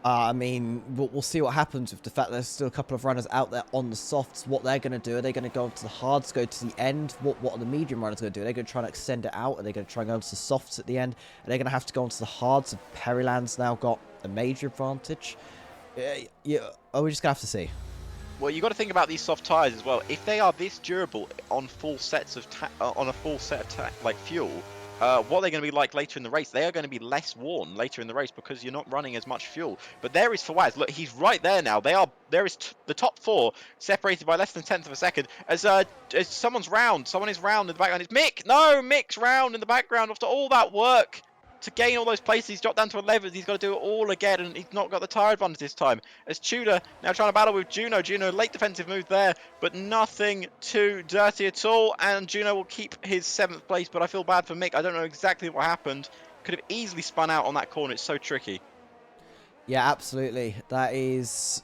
I mean, we'll see what happens with the fact that there's still a couple of runners out there on the softs. What they're going to do? Are they going to go onto the hards, go to the end? What are the medium runners going to do? Are they going to try and extend it out? Are they going to try and go onto the softs at the end? Are they going to have to go onto the hards? Have Periland's now got a major advantage? Yeah, are we just going to have to see? Well, you got to think about these soft tires as well. If they are this durable on full sets of on a full set of like fuel, what they're going to be like later in the race? They are going to be less worn later in the race because you're not running as much fuel. But there is Fawaz. Look, he's right there now. There is the top four separated by less than 1/10 of a second. As someone's round, someone is round in the background. It's Mick. No, Mick's round in the background after all that work. To gain all those places, he's dropped down to 11th. He's got to do it all again, and he's not got the tyre advantage this time. As Tudor now trying to battle with Juno. Juno, late defensive move there, but nothing too dirty at all. And Juno will keep his 7th place, but I feel bad for Mick. I don't know exactly what happened. Could have easily spun out on that corner. It's so tricky. Yeah, absolutely. That is...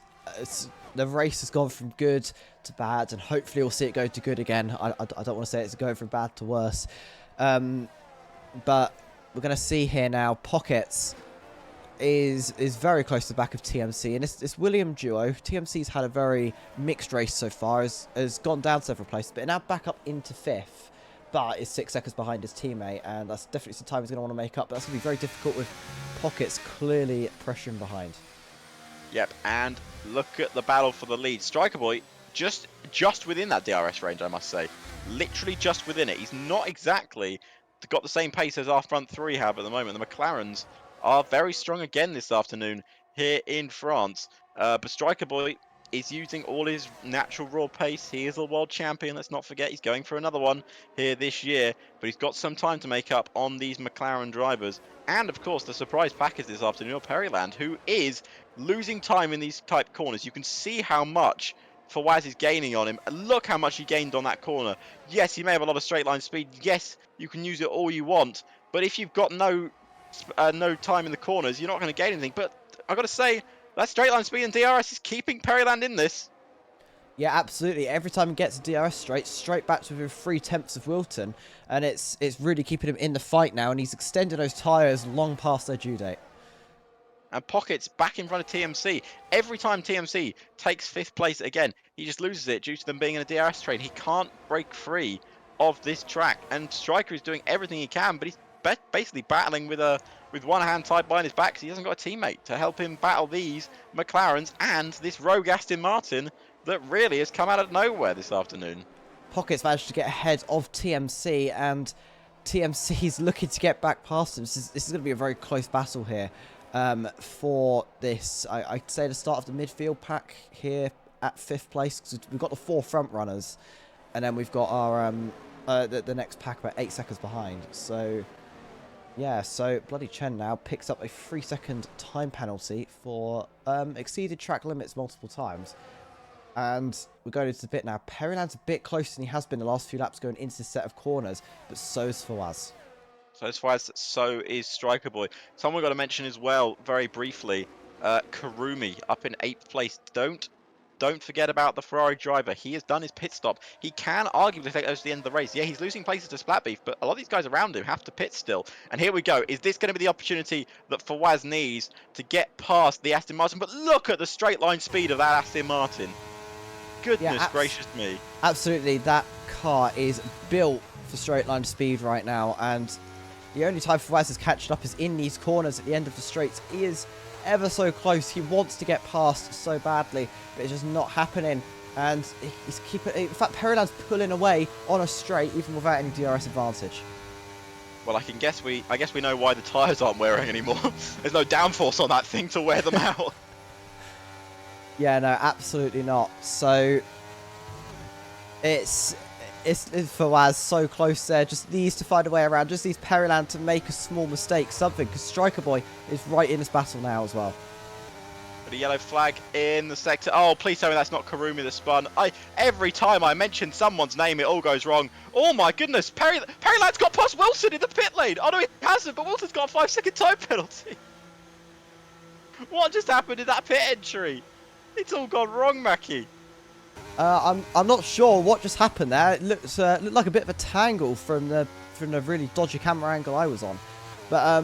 the race has gone from good to bad, and hopefully we'll see it go to good again. I don't want to say it's going from bad to worse. But... we're going to see here now, Pockets is very close to the back of TMC. And this William duo, TMC's had a very mixed race so far, has gone down several places, but now back up into 5th. But is 6 seconds behind his teammate, and that's definitely some time he's going to want to make up. But that's going to be very difficult with Pockets clearly pressuring behind. Yep, and look at the battle for the lead. Striker Boy just within that DRS range, I must say. Literally just within it. He's not exactly... got the same pace as our front three have at the moment. The McLarens are very strong again this afternoon here in France. But Striker Boy is using all his natural raw pace. He is a world champion. Let's not forget he's going for another one here this year. But he's got some time to make up on these McLaren drivers. And of course, the surprise package this afternoon, Periland, who is losing time in these type corners. You can see how much Fawaz is gaining on him. Look how much he gained on that corner. Yes, he may have a lot of straight line speed. Yes, you can use it all you want. But if you've got no time in the corners, you're not going to gain anything. But I've got to say, that straight line speed and DRS is keeping Periland in this. Yeah, absolutely. Every time he gets a DRS straight back to within 3/10 of Wilton. And it's really keeping him in the fight now. And he's extended those tyres long past their due date. And Pockets back in front of TMC. Every time TMC takes 5th place again, he just loses it due to them being in a DRS train. He can't break free of this track. And Striker is doing everything he can, but he's basically battling with one hand tied behind his back because he hasn't got a teammate to help him battle these McLarens and this rogue Aston Martin that really has come out of nowhere this afternoon. Pockets managed to get ahead of TMC, and TMC's looking to get back past him. This is going to be a very close battle here. For this, I'd say the start of the midfield pack here at 5th place, because we've got the 4 front runners, and then we've got our the next pack about 8 seconds behind. So yeah, so Bloody Chen now picks up a 3-second time penalty for exceeded track limits multiple times. And we're going into the bit now. Periland's a bit closer than he has been the last few laps going into this set of corners, but so is Fawaz. So as far as so is Striker Boy. Someone got to mention as well, very briefly, Karumi up in 8th place. Don't forget about the Ferrari driver. He has done his pit stop. He can arguably take those to the end of the race. Yeah, he's losing places to Splatbeef, but a lot of these guys around him have to pit still. And here we go. Is this going to be the opportunity that Fawaz needs to get past the Aston Martin? But look at the straight line speed of that Aston Martin. Goodness gracious me. Absolutely, that car is built for straight line speed right now, and the only time Fawaz is catching up is in these corners at the end of the straights. He is ever so close. He wants to get past so badly, but it's just not happening. And he's keeping... in fact, Periland's pulling away on a straight, even without any DRS advantage. Well, I guess we know why the tyres aren't wearing anymore. There's no downforce on that thing to wear them out. Yeah, no, absolutely not. So it's Fawaz so close there. Just needs to find a way around. Just needs Periland to make a small mistake, something, because Striker Boy is right in this battle now as well. But a yellow flag in the sector. Oh, please tell me that's not Karumi that spun. Every time I mention someone's name, it all goes wrong. Oh my goodness, Periland's got past Wilson in the pit lane. Oh no, he hasn't, but Wilson's got a 5-second time penalty. What just happened in that pit entry? It's all gone wrong, Mackie. I'm not sure what just happened there. It looked like a bit of a tangle from the really dodgy camera angle I was on. But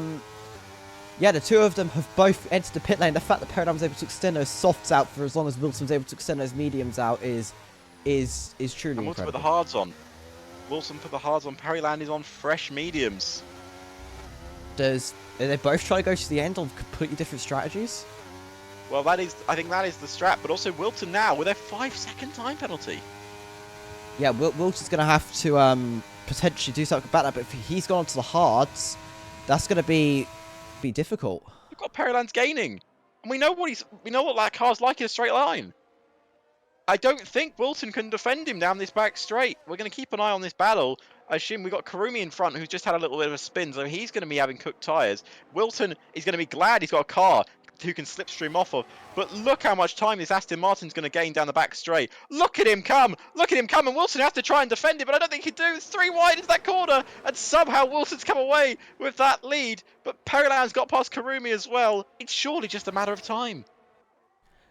Yeah, the two of them have both entered the pit lane. The fact that Paradigm was able to extend those softs out for as long as Wilson was able to extend those mediums out is truly And Wilson put the incredible. hards on. Wilson put the hards on. Perryland is on fresh mediums. Are they both trying to go to the end on completely different strategies? Well, I think that is the strat. But also Wilton now with a 5-second time penalty. Yeah, Wilson's going to have to potentially do something about that. But if he's gone to the hards, that's going to be difficult. We've got Perryland's gaining, and we know what that car's like in a straight line. I don't think Wilton can defend him down this back straight. We're going to keep an eye on this battle. I assume we've got Karumi in front, who's just had a little bit of a spin, so he's going to be having cooked tyres. Wilton is going to be glad he's got a car who can slipstream off of. But look how much time this Aston Martin's going to gain down the back straight. Look at him come! Look at him come! And Wilson has to try and defend him, but I don't think he can do. It's 3 wide into that corner, and somehow Wilson's come away with that lead. But Perryland's got past Karumi as well. It's surely just a matter of time.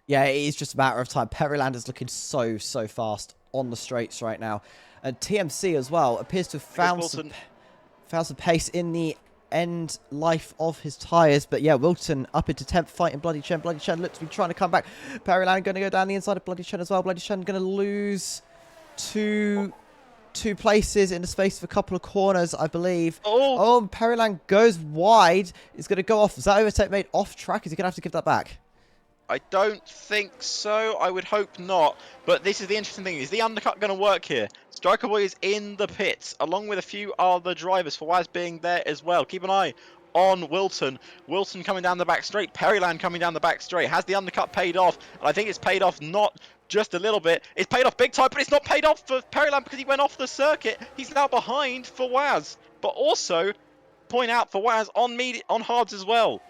Yeah, it is just a matter of time. Perryland is looking so fast on the straights right now. And TMC as well appears to have found some pace in the end life of his tyres. But yeah, Wilton up into 10th, fighting Bloody Chen. Bloody Chen looks to be trying to come back. Perryland going to go down the inside of Bloody Chen as well. Bloody Chen going to lose two places in the space of a couple of corners, I believe. Oh, Perryland goes wide. It's going to go off. Is that overtake made off track? Is he going to have to give that back? I don't think so. I would hope not. But this is the interesting thing. Is the undercut going to work here? Striker Boy is in the pits, along with a few other drivers, Fawaz being there as well. Keep an eye on Wilton. Wilton coming down the back straight. Perryland coming down the back straight. Has the undercut paid off? And I think it's paid off not just a little bit. It's paid off big time, but it's not paid off for Perryland because he went off the circuit. He's now behind Fawaz. But also, point out Fawaz on hards as well.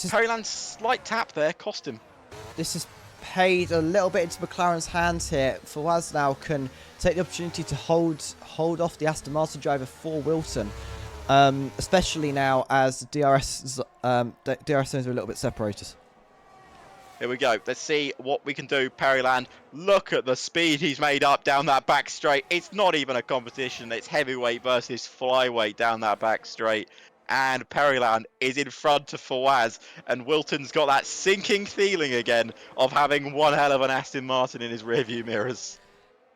Perryland's slight tap there cost him. This has paid a little bit into McLaren's hands here. Fawaz now can take the opportunity to hold off the Aston Martin driver for Wilton, especially now as the DRS zones are a little bit separated. Here we go. Let's see what we can do. Perryland, look at the speed he's made up down that back straight. It's not even a competition. It's heavyweight versus flyweight down that back straight. And Perryland is in front of Fawaz, and Wilton's got that sinking feeling again of having one hell of an Aston Martin in his rearview mirrors.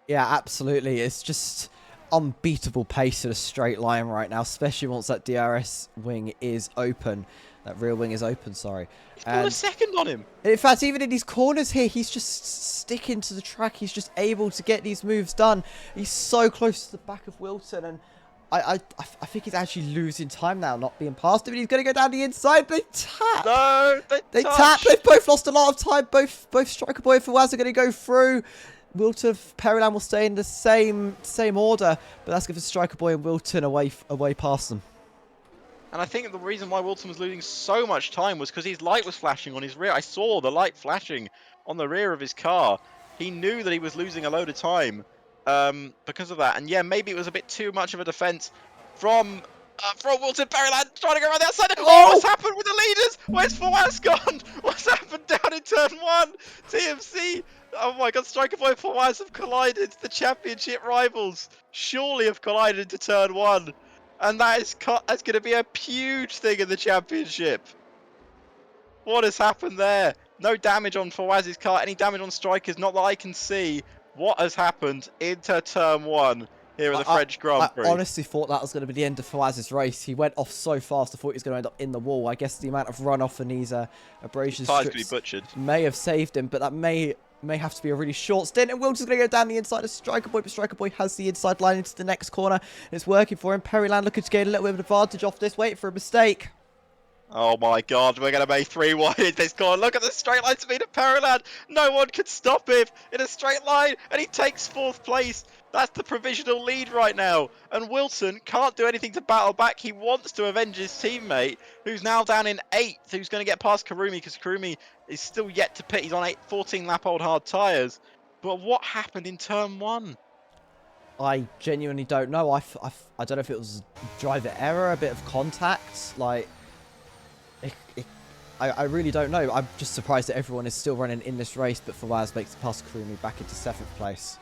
Yeah, absolutely. It's just unbeatable pace in a straight line right now, especially once that DRS wing is open. That rear wing is open, sorry. He's got a second on him. In fact, even in these corners here, he's just sticking to the track. He's just able to get these moves done. He's so close to the back of Wilton, and I think he's actually losing time now, not being past him. And he's going to go down the inside. They tap. No, they tap. They've both lost a lot of time. Both Striker Boy and Fawaz are going to go through. Wilton, Perryland will stay in the same order, but that's going to Striker Boy and Wilton away past them. And I think the reason why Wilton was losing so much time was because his light was flashing on his rear. I saw the light flashing on the rear of his car. He knew that he was losing a load of time. Because of that, and yeah, maybe it was a bit too much of a defense from Wilton. Perryland trying to go around the outside. Oh, what's happened with the leaders? Where's Fawaz gone? What's happened down in turn 1? TMC. Oh my God, Striker Boy and Fawaz have collided. The championship rivals surely have collided into turn 1, and that's going to be a huge thing in the championship. What has happened there? No damage on Fawaz's car. Any damage on Striker's? Not that I can see. What has happened into turn 1 here at the French Grand Prix? I honestly thought that was going to be the end of Fawaz's race. He went off so fast, I thought he was going to end up in the wall. I guess the amount of runoff and these abrasion strips may have saved him, but that may have to be a really short stint. And Wilton's going to go down the inside of Striker Boy, but Striker Boy has the inside line into the next corner. It's working for him. Perryland looking to gain a little bit of advantage off this, waiting for a mistake. Oh my God, we're going to make 3 wide in this corner. Look at the straight line speed of Perryland. No one can stop him in a straight line, and he takes 4th place. That's the provisional lead right now. And Wilton can't do anything to battle back. He wants to avenge his teammate, who's now down in 8th, who's going to get past Karumi, because Karumi is still yet to pit. He's on 14 lap old hard tyres. But what happened in turn 1? I genuinely don't know. I don't know if it was driver error, a bit of contact, like... I really don't know. I'm just surprised that everyone is still running in this race, but Fawaz makes it past Karumi back into 7th place.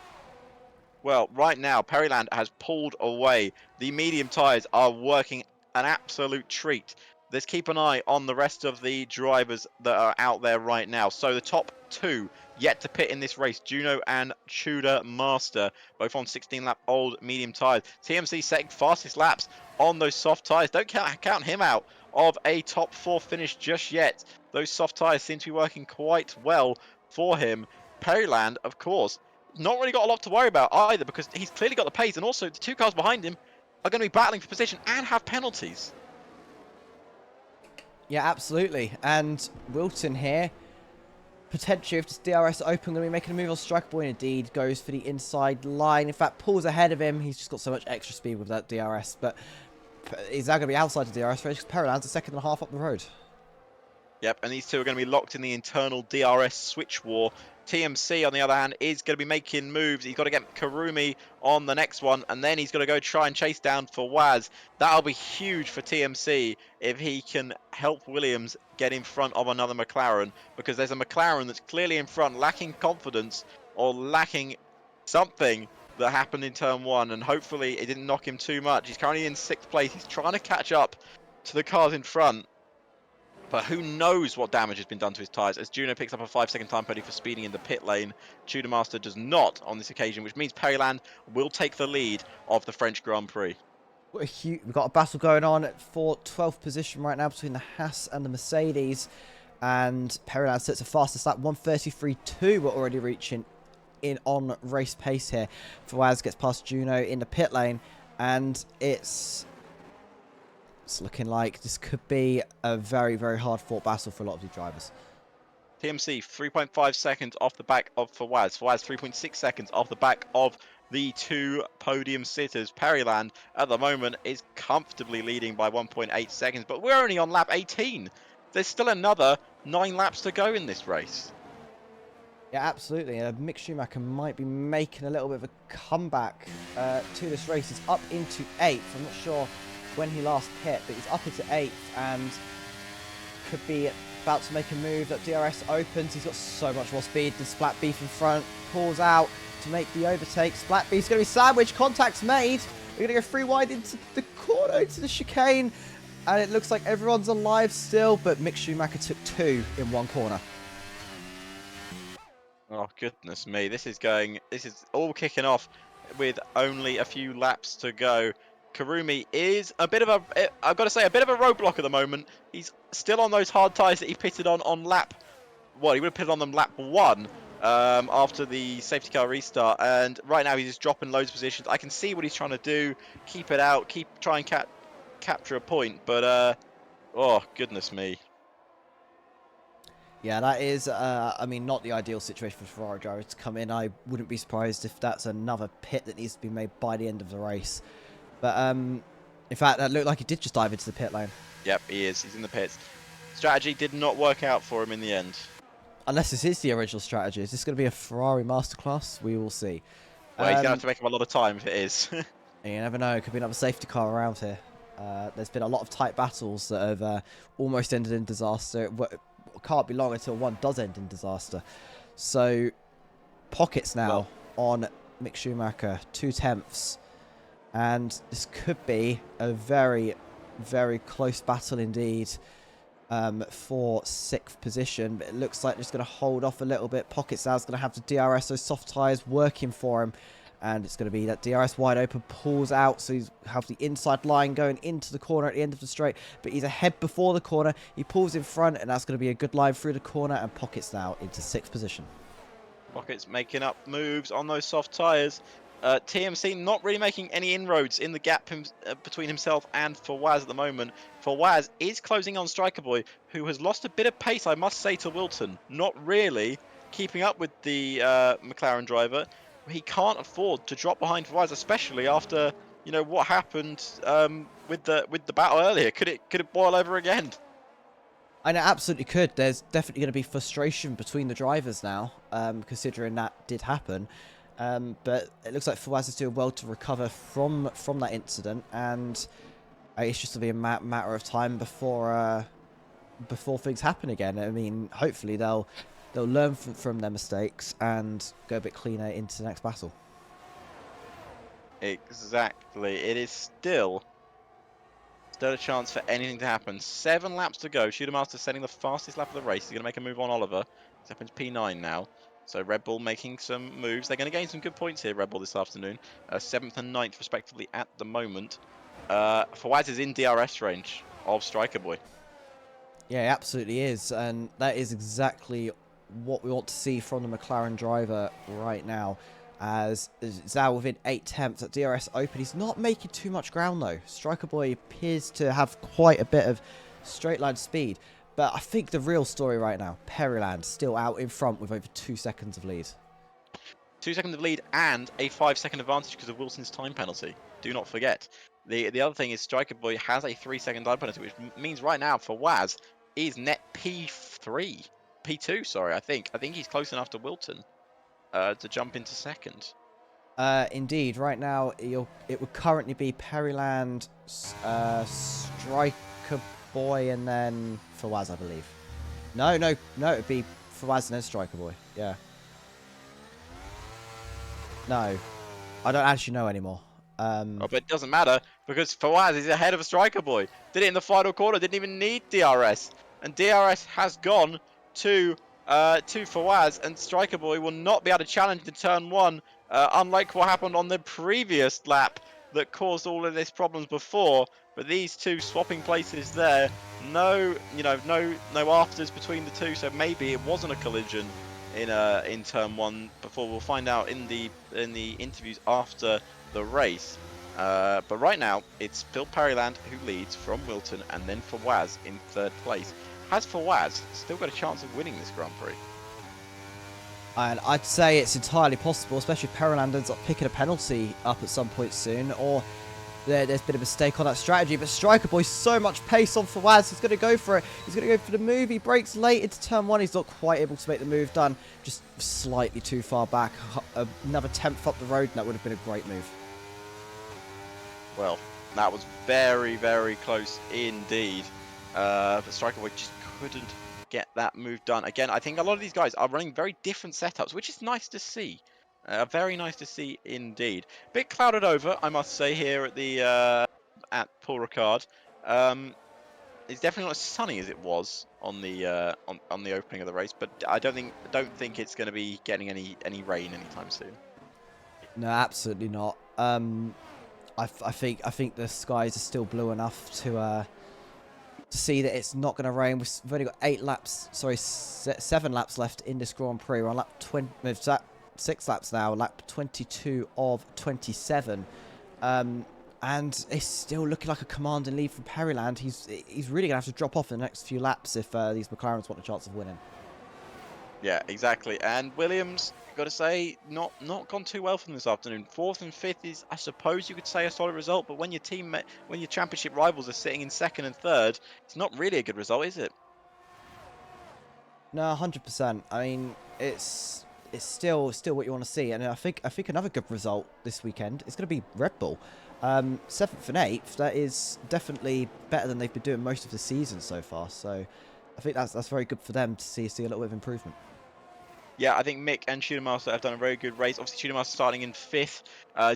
Well, right now, Perryland has pulled away. The medium tyres are working an absolute treat. let's keep an eye on the rest of the drivers that are out there right now. So the top 2 yet to pit in this race, Juno and Tudor Master, both on 16-lap old medium tyres. TMC setting fastest laps on those soft tyres. Don't count him out of a top 4 finish just yet. Those soft tyres seem to be working quite well for him. Perryland, of course, not really got a lot to worry about either, because he's clearly got the pace, and also the 2 cars behind him are going to be battling for position and have penalties. Yeah, absolutely. And Wilton here, potentially, if this DRS open, going to be making a move on Striker Boy. Indeed, goes for the inside line. In fact, pulls ahead of him. He's just got so much extra speed with that DRS. But he's now going to be outside the DRS race because Perryland's a second and a half up the road. Yep, and these two are going to be locked in the internal DRS switch war. TMC, on the other hand, is going to be making moves. He's got to get Karumi on the next one, and then he's got to go try and chase down Fawaz. That'll be huge for TMC if he can help Williams get in front of another McLaren, because there's a McLaren that's clearly in front, lacking confidence or lacking something that happened in turn 1, and hopefully it didn't knock him too much. He's currently in 6th place. He's trying to catch up to the cars in front. But who knows what damage has been done to his tyres, as Juno picks up a 5-second time penalty for speeding in the pit lane. Tudor Master does not on this occasion, which means Perryland will take the lead of the French Grand Prix. We've got a battle going on for 12th position right now between the Haas and the Mercedes. And Perryland sets a fastest lap, 1:33.2. We're already reaching in on race pace here. Fawaz gets past Juno in the pit lane. And it's looking like this could be a very, very hard-fought battle for a lot of these drivers. TMC 3.5 seconds off the back of Fawaz. Fawaz 3.6 seconds off the back of the 2 podium sitters. Perryland at the moment is comfortably leading by 1.8 seconds, but we're only on lap 18. There's still another 9 laps to go in this race. Yeah, absolutely. Mick Schumacher might be making a little bit of a comeback to this race. He's up into 8th. I'm not sure when he last hit, but he's up into 8th and could be about to make a move. That DRS opens. He's got so much more speed than Splat Beef in front. Pulls out to make the overtake. Splat Beef's going to be sandwiched. Contact's made. We're going to go free wide into the corner, into the chicane. And it looks like everyone's alive still, but Mick Schumacher took 2 in one corner. Oh, goodness me. This is all kicking off with only a few laps to go. Karumi is a bit of a, I've got to say, a bit of a roadblock at the moment. He's still on those hard tyres that he pitted on lap, well, he would have pitted on them lap 1 after the safety car restart. And right now he's just dropping loads of positions. I can see what he's trying to do. Keep it out, try and capture a point. But, oh, goodness me. Yeah, that is, I mean, not the ideal situation for Ferrari drivers to come in. I wouldn't be surprised if that's another pit that needs to be made by the end of the race. But, in fact, that looked like he did just dive into the pit lane. Yep, he is. He's in the pits. Strategy did not work out for him in the end. Unless this is the original strategy. Is this going to be a Ferrari masterclass? We will see. Well, he's going to have to make him a lot of time if it is. You never know. It could be another safety car around here. There's been a lot of tight battles that have almost ended in disaster. It can't be long until one does end in disaster. So, pockets now on Mick Schumacher, 2/10. And this could be a very, very close battle indeed for 6th position. But it looks like they're just going to hold off a little bit. Pockets now is going to have the DRS, those soft tyres working for him. And it's going to be that DRS wide open, pulls out. So he's have the inside line going into the corner at the end of the straight. But he's ahead before the corner. He pulls in front, and that's going to be a good line through the corner. And Pockets now into 6th position. Pockets making up moves on those soft tyres. TMC not really making any inroads in the gap between himself and Fawaz at the moment. Fawaz is closing on Striker Boy, who has lost a bit of pace, I must say, to Wilton. Not really keeping up with the McLaren driver. He can't afford to drop behind Fawaz, especially after what happened with the battle earlier. Could it boil over again? And it absolutely could. There's definitely going to be frustration between the drivers now, considering that did happen. But it looks like Fawaz is doing well to recover from that incident, and it's just going to be a matter of time before things happen again. I mean, hopefully they'll learn from their mistakes and go a bit cleaner into the next battle. Exactly. It is still Still a chance for anything to happen. 7 laps to go. Shootermaster setting the fastest lap of the race. He's going to make a move on Oliver. He's up into P9 now. So Red Bull making some moves. They're going to gain some good points here, Red Bull, this afternoon. 7th and 9th, respectively, at the moment. Fawaz is in DRS range of Striker Boy. Yeah, it absolutely is. And that is exactly what we want to see from the McLaren driver right now. As Zhao within 8/10 at DRS Open. He's not making too much ground, though. Striker Boy appears to have quite a bit of straight line speed. But I think the real story right now, Periland still out in front with over 2 seconds of lead. 2 seconds of lead and a 5-second advantage because of Wilson's time penalty. Do not forget. The other thing is Striker Boy has a 3-second time penalty, which means right now for Waz is net P2, sorry, I think. I think he's close enough to Wilton to jump into second. Indeed, right now it would currently be Periland, Striker Boy, and then Fawaz, I believe. No, it'd be Fawaz and then Striker Boy. Yeah. No, I don't actually know anymore. Oh, but it doesn't matter because Fawaz is ahead of Striker Boy. Did it in the final corner. Didn't even need DRS, and DRS has gone to Fawaz, and Striker Boy will not be able to challenge in turn 1, unlike what happened on the previous lap that caused all of these problems before. But these two swapping places there, no afters between the two, so maybe it wasn't a collision in turn 1. Before we'll find out in the interviews after the race. But right now, it's Phil Periland who leads from Wilton, and then Fawaz in 3rd place. Has Fawaz still got a chance of winning this Grand Prix? And I'd say it's entirely possible, especially if Periland ends up picking a penalty up at some point soon, or there's been a mistake on that strategy. But Striker Boy, so much pace on Fawaz. He's going to go for it. He's going to go for the move. He breaks late into turn 1. He's not quite able to make the move done. Just slightly too far back. Another 10th up the road, and that would have been a great move. Well, that was very, very close indeed. But Striker Boy just couldn't get that move done. Again, I think a lot of these guys are running very different setups, which is nice to see. Very nice to see indeed. Bit clouded over, I must say, here at the at Paul Ricard. It's definitely not as sunny as it was on the on the opening of the race, but I don't think it's going to be getting any rain anytime soon. No, absolutely not. I think the skies are still blue enough to see that it's not going to rain. We've only got 7 laps left in this Grand Prix. We're on lap 20. 6 laps now. Lap 22 of 27. And it's still looking like a commanding lead from Periland. He's really going to have to drop off in the next few laps if these McLarens want a chance of winning. Yeah, exactly. And Williams, got to say, not gone too well for them this afternoon. 4th and 5th is, I suppose you could say, a solid result. But when your championship rivals are sitting in 2nd and 3rd, it's not really a good result, is it? No, 100%. I mean, it's still what you want to see. And I think another good result this weekend is going to be Red Bull. 7th and 8th, that is definitely better than they've been doing most of the season so far. So I think that's very good for them to see a little bit of improvement. Yeah, I think Mick and Shootermaster have done a very good race. Obviously, Shootermaster starting in 5th.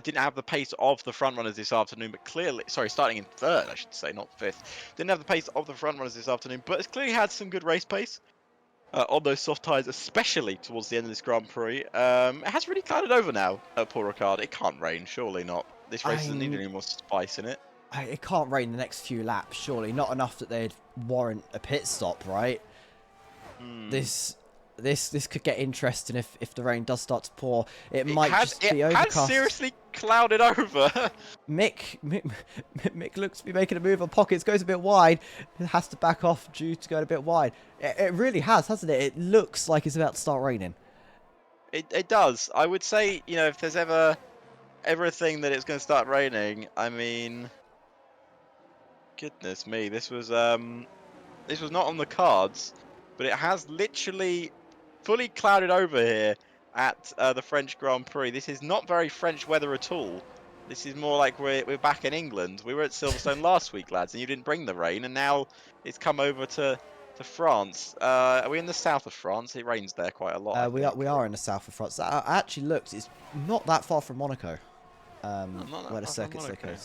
Didn't have the pace of the front runners this afternoon, but clearly... Sorry, starting in 3rd, I should say, not 5th. Didn't have the pace of the front runners this afternoon, but it's clearly had some good race pace on those soft tyres, especially towards the end of this Grand Prix. It has really clouded over now at Paul Ricard. It can't rain, surely not. This race doesn't need any more spice in it. It can't rain the next few laps, surely. Not enough that they'd warrant a pit stop, right? This could get interesting if the rain does start to pour. It might just be overcast. It has seriously clouded over. Mick looks to be making a move on pockets. Goes a bit wide. It has to back off due to going a bit wide. It really has, hasn't it? It looks like it's about to start raining. It does. I would say, if there's ever a thing that it's going to start raining, I mean, goodness me, this was not on the cards, but it has literally fully clouded over here at the French Grand Prix. This is not very French weather at all. This is more like we're back in England. We were at Silverstone last week, lads, and you didn't bring the rain, and now it's come over to France. Are we in the south of France? It rains there quite a lot. We are in the south of France. I actually looked. It's not that far from Monaco, where the circuit's located.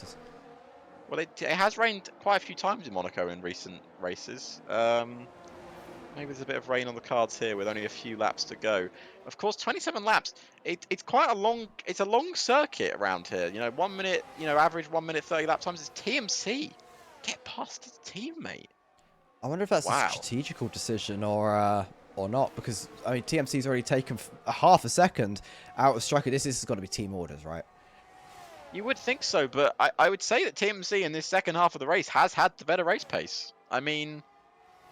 Well, it has rained quite a few times in Monaco in recent races. Maybe there's a bit of rain on the cards here with only a few laps to go. Of course, 27 laps. It's quite a long. It's a long circuit around here. You know, 1 minute. You know, average 1 minute 30 lap times. It's TMC. Get past his teammate. I wonder if that's a Wow. strategical decision or not, because I mean TMC's already taken a half a second out of Striker. This has got to be team orders, right? You would think so, but I would say that TMC in this second half of the race has had the better race pace. I mean,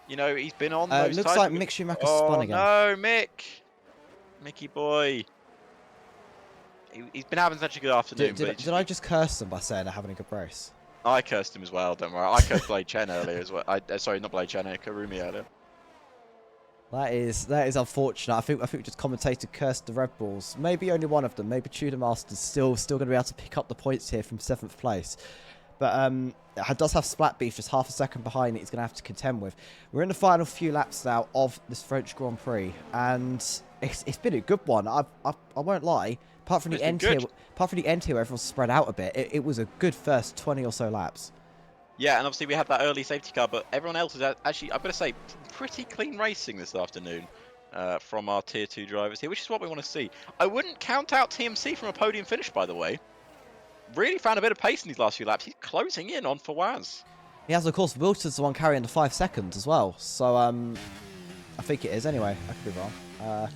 you know, he's been on those Looks tyres. like Mick Schumacher spun Oh again. no, Mickey boy. He's been having such a good afternoon, but Did I just curse them by saying they're having a good race? I cursed him as well. Don't worry, I cursed Blade Chen earlier as well. Sorry, not Blade Chen, Karumi earlier. That is unfortunate. I think just commentator cursed the Red Bulls. Maybe only one of them. Maybe Tudor Master's still going to be able to pick up the points here from 7th place. But it does have Splat Beef just half a second behind that he's going to have to contend with. We're in the final few laps now of this French Grand Prix, and it's been a good one. I won't lie. Apart from the end here, where everyone's spread out a bit, it was a good first 20 or so laps. Yeah, and obviously we had that early safety car, but everyone else is actually, I've got to say, pretty clean racing this afternoon from our Tier 2 drivers here, which is what we want to see. I wouldn't count out TMC from a podium finish, by the way. Really found a bit of pace in these last few laps. He's closing in on Forza. He has, of course, Wilton's the one carrying the 5 seconds as well. So, I think it is anyway. I could be wrong.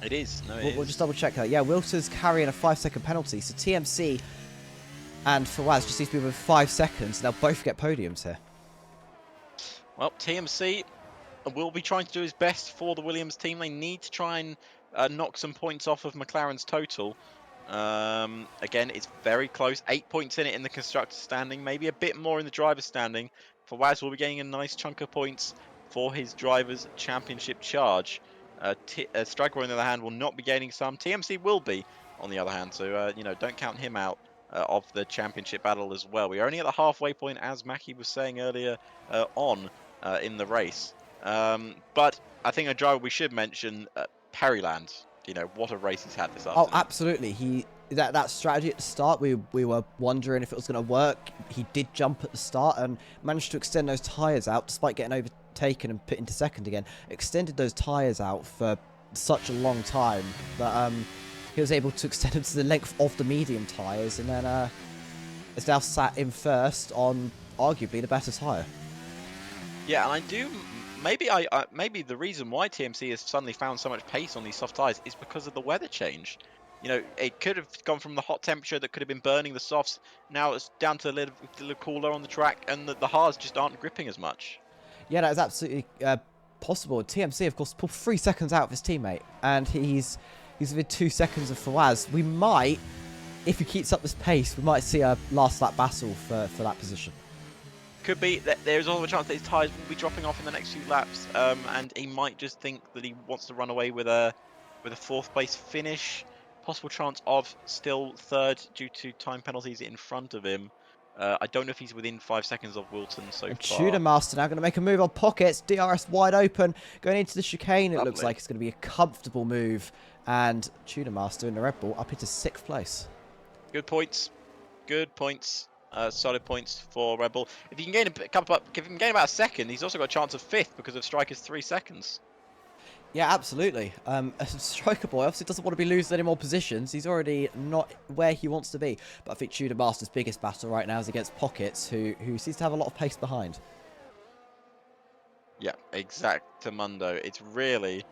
It is. No, we'll just double check that. Yeah, Wilton's carrying a 5-second penalty. So TMC and Fawaz just needs to be with 5 seconds. They'll both get podiums here. Well, TMC will be trying to do his best for the Williams team. They need to try and knock some points off of McLaren's total. Again, it's very close. 8 points in it in the constructor standing, maybe a bit more in the driver's standing. Fawaz will be getting a nice chunk of points for his driver's championship charge. Striker, on the other hand, will not be gaining some. TMC will be, on the other hand, so you know, don't count him out of the championship battle as well. We are only at the halfway point, as Mackie was saying earlier in the race. But I think a driver we should mention, Perryland. You know, what a race he's had this afternoon. Oh, absolutely. That strategy at the start, we were wondering if it was going to work. He did jump at the start and managed to extend those tyres out despite getting overtaken and put into second again. Extended those tyres out for such a long time that he was able to extend them to the length of the medium tyres, and then is now sat in first on arguably the better tyre. Yeah, and I do. Maybe the reason why TMC has suddenly found so much pace on these soft tyres is because of the weather change. You know, it could have gone from the hot temperature that could have been burning the softs. Now it's down to a little cooler on the track, and the hards just aren't gripping as much. Yeah, that is absolutely possible. TMC, of course, pulled 3 seconds out of his teammate, and he's within 2 seconds of Fawaz. We might, if he keeps up this pace, we might see a last lap battle for that position. Could be. There's also a chance that his tyres will be dropping off in the next few laps, and he might just think that he wants to run away with a 4th place finish. Possible chance of still 3rd due to time penalties in front of him. I don't know if he's within 5 seconds of Wilton so far. Tudor Master now going to make a move on pockets. DRS wide open, going into the chicane. It looks like it's going to be a comfortable move, and Tudor Master in the Red Bull up into 6th place. Good points. Good points. Solid points for Red Bull. If you can gain about a second, he's also got a chance of 5th because of Striker's 3 seconds. Yeah, absolutely. Striker Boy obviously doesn't want to be losing any more positions. He's already not where he wants to be. But I think Tudor Master's biggest battle right now is against Pockets, who seems to have a lot of pace behind. Yeah, exactamundo. It's really,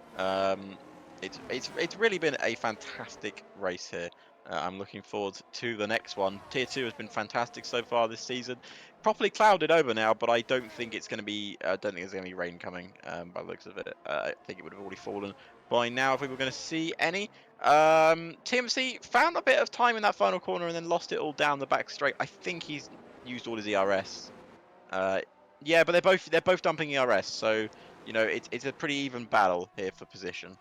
it's really been a fantastic race here. I'm looking forward to the next one. Tier 2 has been fantastic so far this season. Properly clouded over now, but I don't think it's going to be. I don't think there's going to be rain coming. By the looks of it, I think it would have already fallen by now if we were going to see any. TMC found a bit of time in that final corner and then lost it all down the back straight. I think he's used all his ERS. Yeah, but they're both dumping ERS, so you know it's a pretty even battle here for position.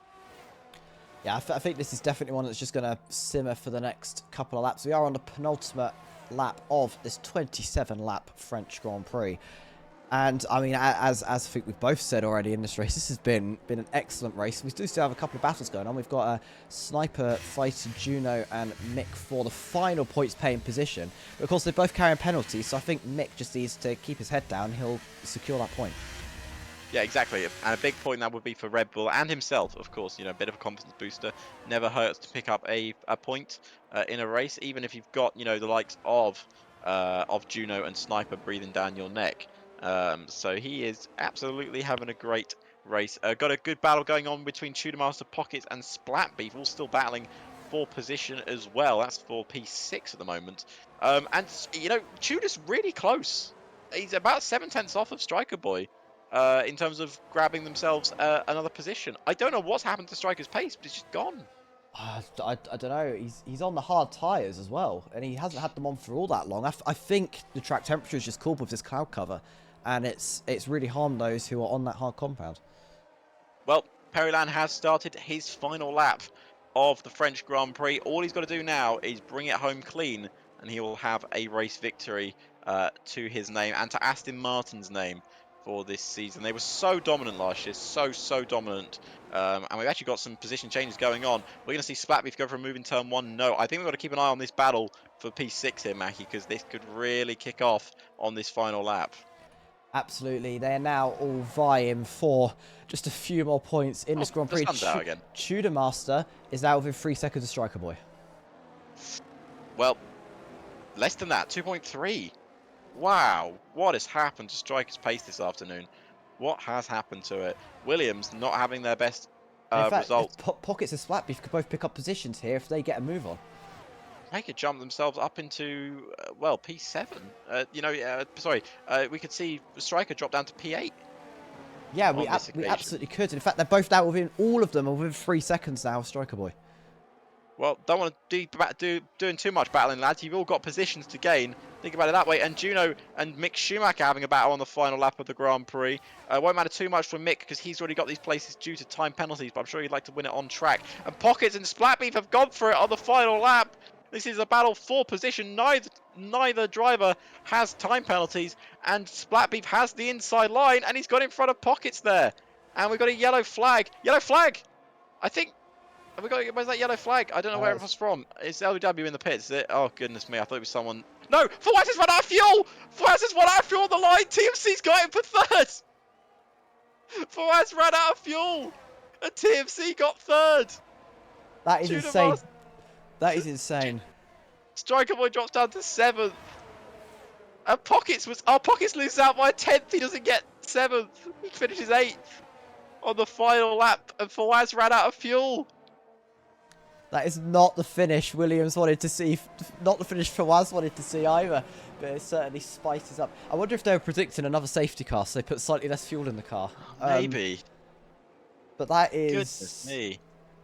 Yeah, I think this is definitely one that's just going to simmer for the next couple of laps. We are on the penultimate lap of this 27-lap French Grand Prix. And I mean, as I think we've both said already in this race, this has been an excellent race. We do still have a couple of battles going on. We've got a Sniper fighting Juno and Mick for the final points paying position. But of course, they're both carrying penalties, so I think Mick just needs to keep his head down. He'll secure that point. Yeah, exactly. And a big point that would be for Red Bull and himself, of course. You know, a bit of a confidence booster. Never hurts to pick up a point in a race, even if you've got, you know, the likes of Juno and Sniper breathing down your neck. So he is absolutely having a great race. Got a good battle going on between Tudormaster Pockets and Splatbeef, all still battling for position as well. That's for P6 at the moment. And you know, Tudor's really close. He's about 7/10 off of Striker Boy in terms of grabbing themselves another position. I don't know what's happened to Striker's pace, but it's just gone. I don't know. He's on the hard tyres as well, and he hasn't had them on for all that long. I think the track temperature is just cool with this cloud cover, and it's really harmed those who are on that hard compound. Well, Periland has started his final lap of the French Grand Prix. All he's got to do now is bring it home clean, and he will have a race victory to his name and to Aston Martin's name for this season. They were so dominant last year, so dominant. And we've actually got some position changes going on. We're going to see Splatbeef go for a move in turn 1. No, I think we've got to keep an eye on this battle for P6 here, Mackie, because this could really kick off on this final lap. Absolutely. They are now all vying for just a few more points in Oh, this Grand the Prix. sun's out again. Tudor Master is now within 3 seconds of Striker Boy. Well, less than that, 2.3. Wow, what has happened to Striker's pace this afternoon? What has happened to it? Williams not having their best And in fact, if result. Pockets and Splatbeef could both pick up positions here if they get a move on. They could jump themselves up into, well, P7. We could see Striker drop down to P8 Yeah, on this we occasion. absolutely could. In fact, they're both now within, all of them are within 3 seconds now of Striker Boy. Well, don't want to doing too much battling, lads. You've all got positions to gain. Think about it that way. And Juno and Mick Schumacher having a battle on the final lap of the Grand Prix. Won't matter too much for Mick because he's already got these places due to time penalties, but I'm sure he'd like to win it on track. And Pockets and Splatbeef have gone for it on the final lap. This is a battle for position. Neither driver has time penalties, and Splatbeef has the inside line, and he's got in front of Pockets there. And we've got a yellow flag. Yellow flag! I think have we got? Where's that yellow flag? I don't know where it was from. It's LW in the pits. Is it? Oh goodness me! I thought it was someone. No, Forza has run out of fuel. Forza has run out of fuel on the line. TMC's got him for third. Forza ran out of fuel, and TMC got third. That is Tudor insane. Mars- That is insane. Striker Boy drops down to 7th. And Pockets loses out by a 10th. He doesn't get 7th. He finishes 8th on the final lap, and Forza ran out of fuel. That is not the finish Williams wanted to see. Not the finish Fawaz wanted to see either. But it certainly spices up. I wonder if they were predicting another safety car, so they put slightly less fuel in the car. Maybe. But that Goodness is me.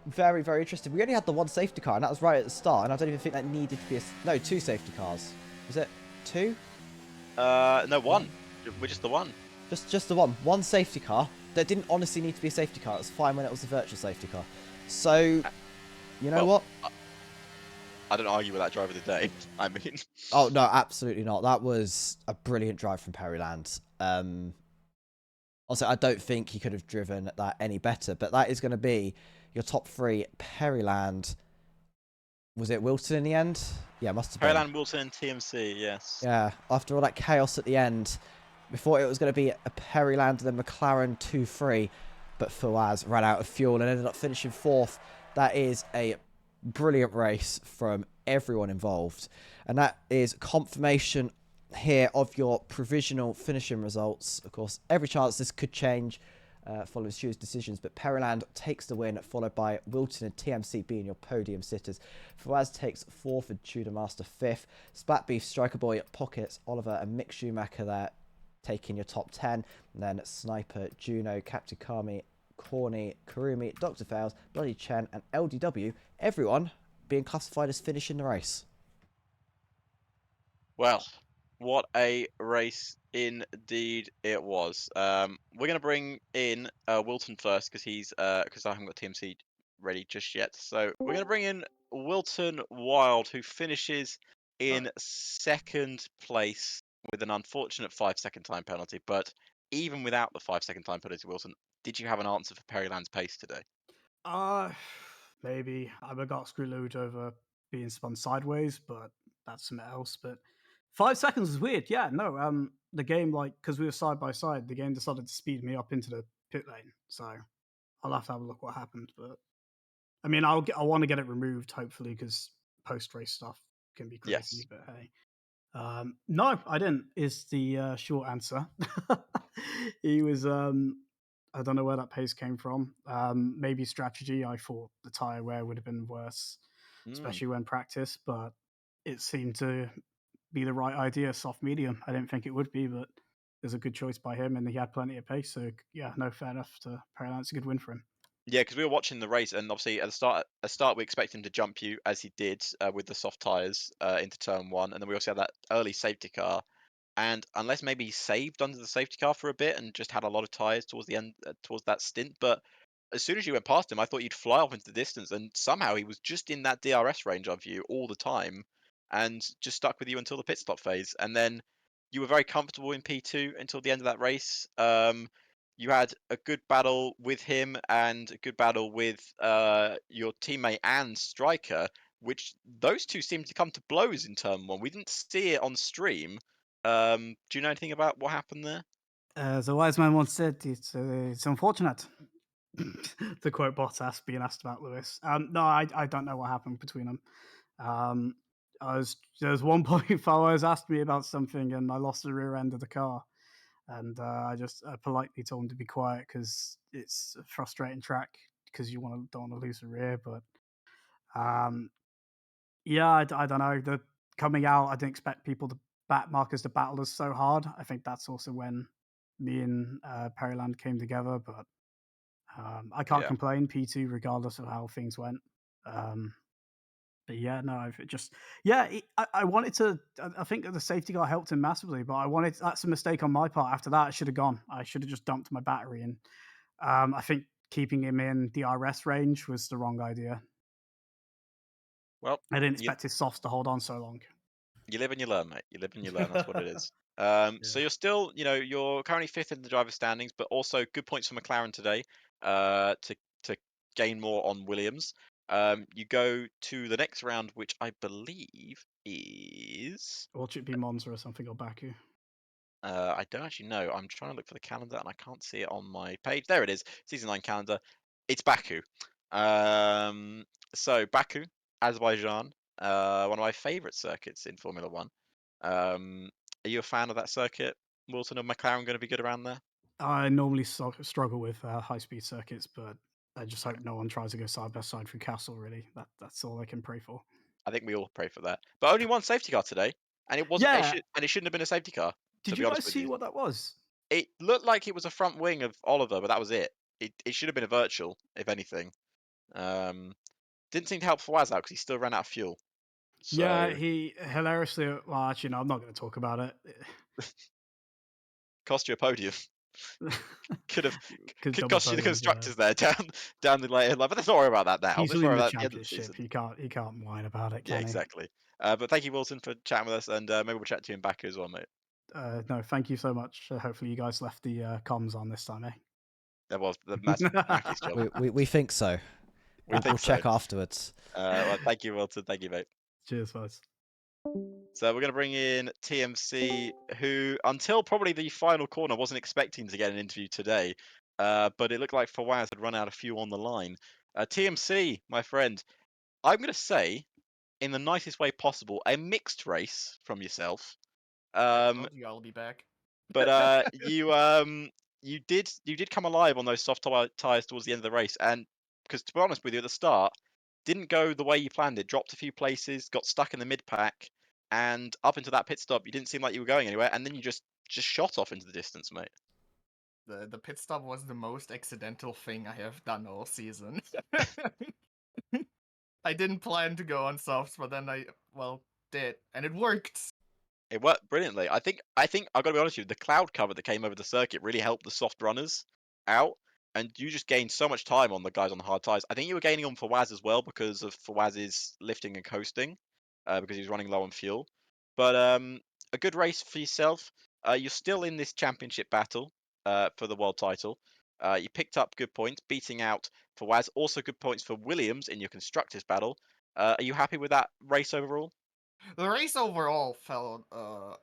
very, very interesting. We only had the one safety car, and that was right at the start. And I don't even think that needed to be no, 2 safety cars. Was it 2? No, 1. We're just the one. Just the one. One safety car that didn't honestly need to be a safety car. It was fine when it was a virtual safety car. So, you know what? I don't argue with that driver today. I mean, Oh, no, absolutely not. That was a brilliant drive from Perryland. Also, I don't think he could have driven that any better, but that is going to be your top 3. Perryland. Was it Wilson in the end? Yeah, must have been. Perryland, Wilson, and TMC, yes. Yeah, after all that chaos at the end, before it was going to be a Perryland and then McLaren 2-3, but Fawaz ran out of fuel and ended up finishing 4th. That is a brilliant race from everyone involved. And that is confirmation here of your provisional finishing results. Of course, every chance this could change following Stuart's decisions, but Perryland takes the win, followed by Wilton and TMC being your podium sitters. Fawaz takes 4th and Tudor Master 5th. Splatbeef, Striker Boy, Pockets, Oliver and Mick Schumacher there taking your top 10. And then Sniper, Juno, Captain Kami, Corny, Karumi, Dr. Fails, Bloody Chen and LDW, everyone being classified as finishing the race. Well, what a race indeed it was. We're going to bring in Wilton first because I haven't got TMC ready just yet. So we're going to bring in Wilton Wild, who finishes in 2nd place with an unfortunate 5-second time penalty. But even without the 5-second time penalty, Wilson, did you have an answer for Perryland's pace today? Uh, maybe I got screwed over being spun sideways, but that's something else. But 5 seconds is weird. Yeah, no. The game, like, because we were side by side, the game decided to speed me up into the pit lane. So I'll have to have a look what happened. But I mean, I want to get it removed hopefully because post race stuff can be Yes. crazy. But hey, no, I didn't. Is the short answer. He was. I don't know where that pace came from. Maybe strategy. I thought the tire wear would have been worse, Mm. especially when practice. But it seemed to be the right idea. Soft medium. I didn't think it would be, but it was a good choice by him, and he had plenty of pace. So yeah, no, fair enough to Parallel. It's a good win for him. Yeah, because we were watching the race, and obviously at the start we expected him to jump you as he did with the soft tires into turn one, and then we also had that early safety car. And unless maybe he saved under the safety car for a bit and just had a lot of tires towards the end, towards that stint, but as soon as you went past him, I thought you'd fly off into the distance, and somehow he was just in that DRS range of you all the time, and just stuck with you until the pit stop phase. And then you were very comfortable in P2 until the end of that race. You had a good battle with him and a good battle with your teammate and Striker, which those two seemed to come to blows in turn one. We didn't see it on stream. Do you know anything about what happened there? As a wise man once said, it's unfortunate. To quote Bottas being asked about Lewis. No, I don't know what happened between them. Um, there was one point Fowers asked me about something and I lost the rear end of the car. And I just politely told him to be quiet because it's a frustrating track because don't want to lose the rear. But um, yeah, I don't know. The coming out, I didn't expect people to Marcus to battle us so hard. I think that's also when me and Perryland came together. But I can't Yeah. complain. P2, regardless of how things went. Um, but yeah, no, I've just I wanted to. I think that the safety car helped him massively, but I wanted that's a mistake on my part. After that, I should have gone. I should have just dumped my battery, and I think keeping him in the RS range was the wrong idea. Well, I didn't you expect his softs to hold on so long. you live and you learn, mate. You live and you learn. That's what it is. So Yeah. you're still, you're currently fifth in the driver standings, but also good points for McLaren today. To gain more on Williams. You go to the next round, which I believe is. Or should it be Monza or something or Baku? I don't actually know. I'm trying to look for the calendar and I can't see it on my page. There it is. Season 9 calendar. It's Baku. So Baku, Azerbaijan, one of my favourite circuits in Formula One. Are you a fan of that circuit? Wilson and McLaren going to be good around there? I normally struggle with high speed circuits, but I just hope no one tries to go side by side through Castle. Really, that's all I can pray for. I think we all pray for that. But only one safety car today, and it wasn't. Yeah, It shouldn't have been a safety car. To did be you honest guys with see you, what that was? it looked like it was a front wing of Oliver, but that was it. It should have been a virtual, if anything. Um, Didn't seem to help Fawaz out because he still ran out of fuel. Yeah, So he hilariously. Well, actually, no, I'm not going to talk about it. cost you a podium. Could have Because could double cost you the podiums. Yeah, constructors there down the later line. But let's not worry about that now. he's Let's worry winning the about the end of the championship. season. He can't whine about it, Yeah, can he? exactly. But thank you, Wilson, for chatting with us, and maybe we'll chat to you in back as well, mate. No, thank you so much. Hopefully, you guys left the comms on this time, That was that's eh? Mackie's job. We think so. We We'll think so. check afterwards. Well, thank you, Wilson. Thank you, mate. Cheers, guys. So we're going to bring in TMC, who until probably the final corner wasn't expecting to get an interview today, but it looked like Fawaz had run out of fuel on the line. TMC, my friend, I'm going to say, in the nicest way possible, a mixed race from yourself. I Um, told you I'll be back. but you did come alive on those soft tires towards the end of the race, and because to be honest with you, at the start, didn't go the way you planned it. Dropped a few places, got stuck in the mid pack, and up into that pit stop, you didn't seem like you were going anywhere, and then you just shot off into the distance, mate. The pit stop was the most accidental thing I have done all season. I didn't plan to go on softs, but then I did, and it worked. It worked brilliantly. I think I've got to be honest with you, the cloud cover that came over the circuit really helped the soft runners out, and you just gained so much time on the guys on the hard tires. I think you were gaining on Fawaz as well because of Fawaz's lifting and coasting, because he was running low on fuel. But a good race for yourself. You're still in this championship battle for the world title. You picked up good points, beating out Fawaz. Also good points for Williams in your constructors battle. Are you happy with that race overall? The race overall felt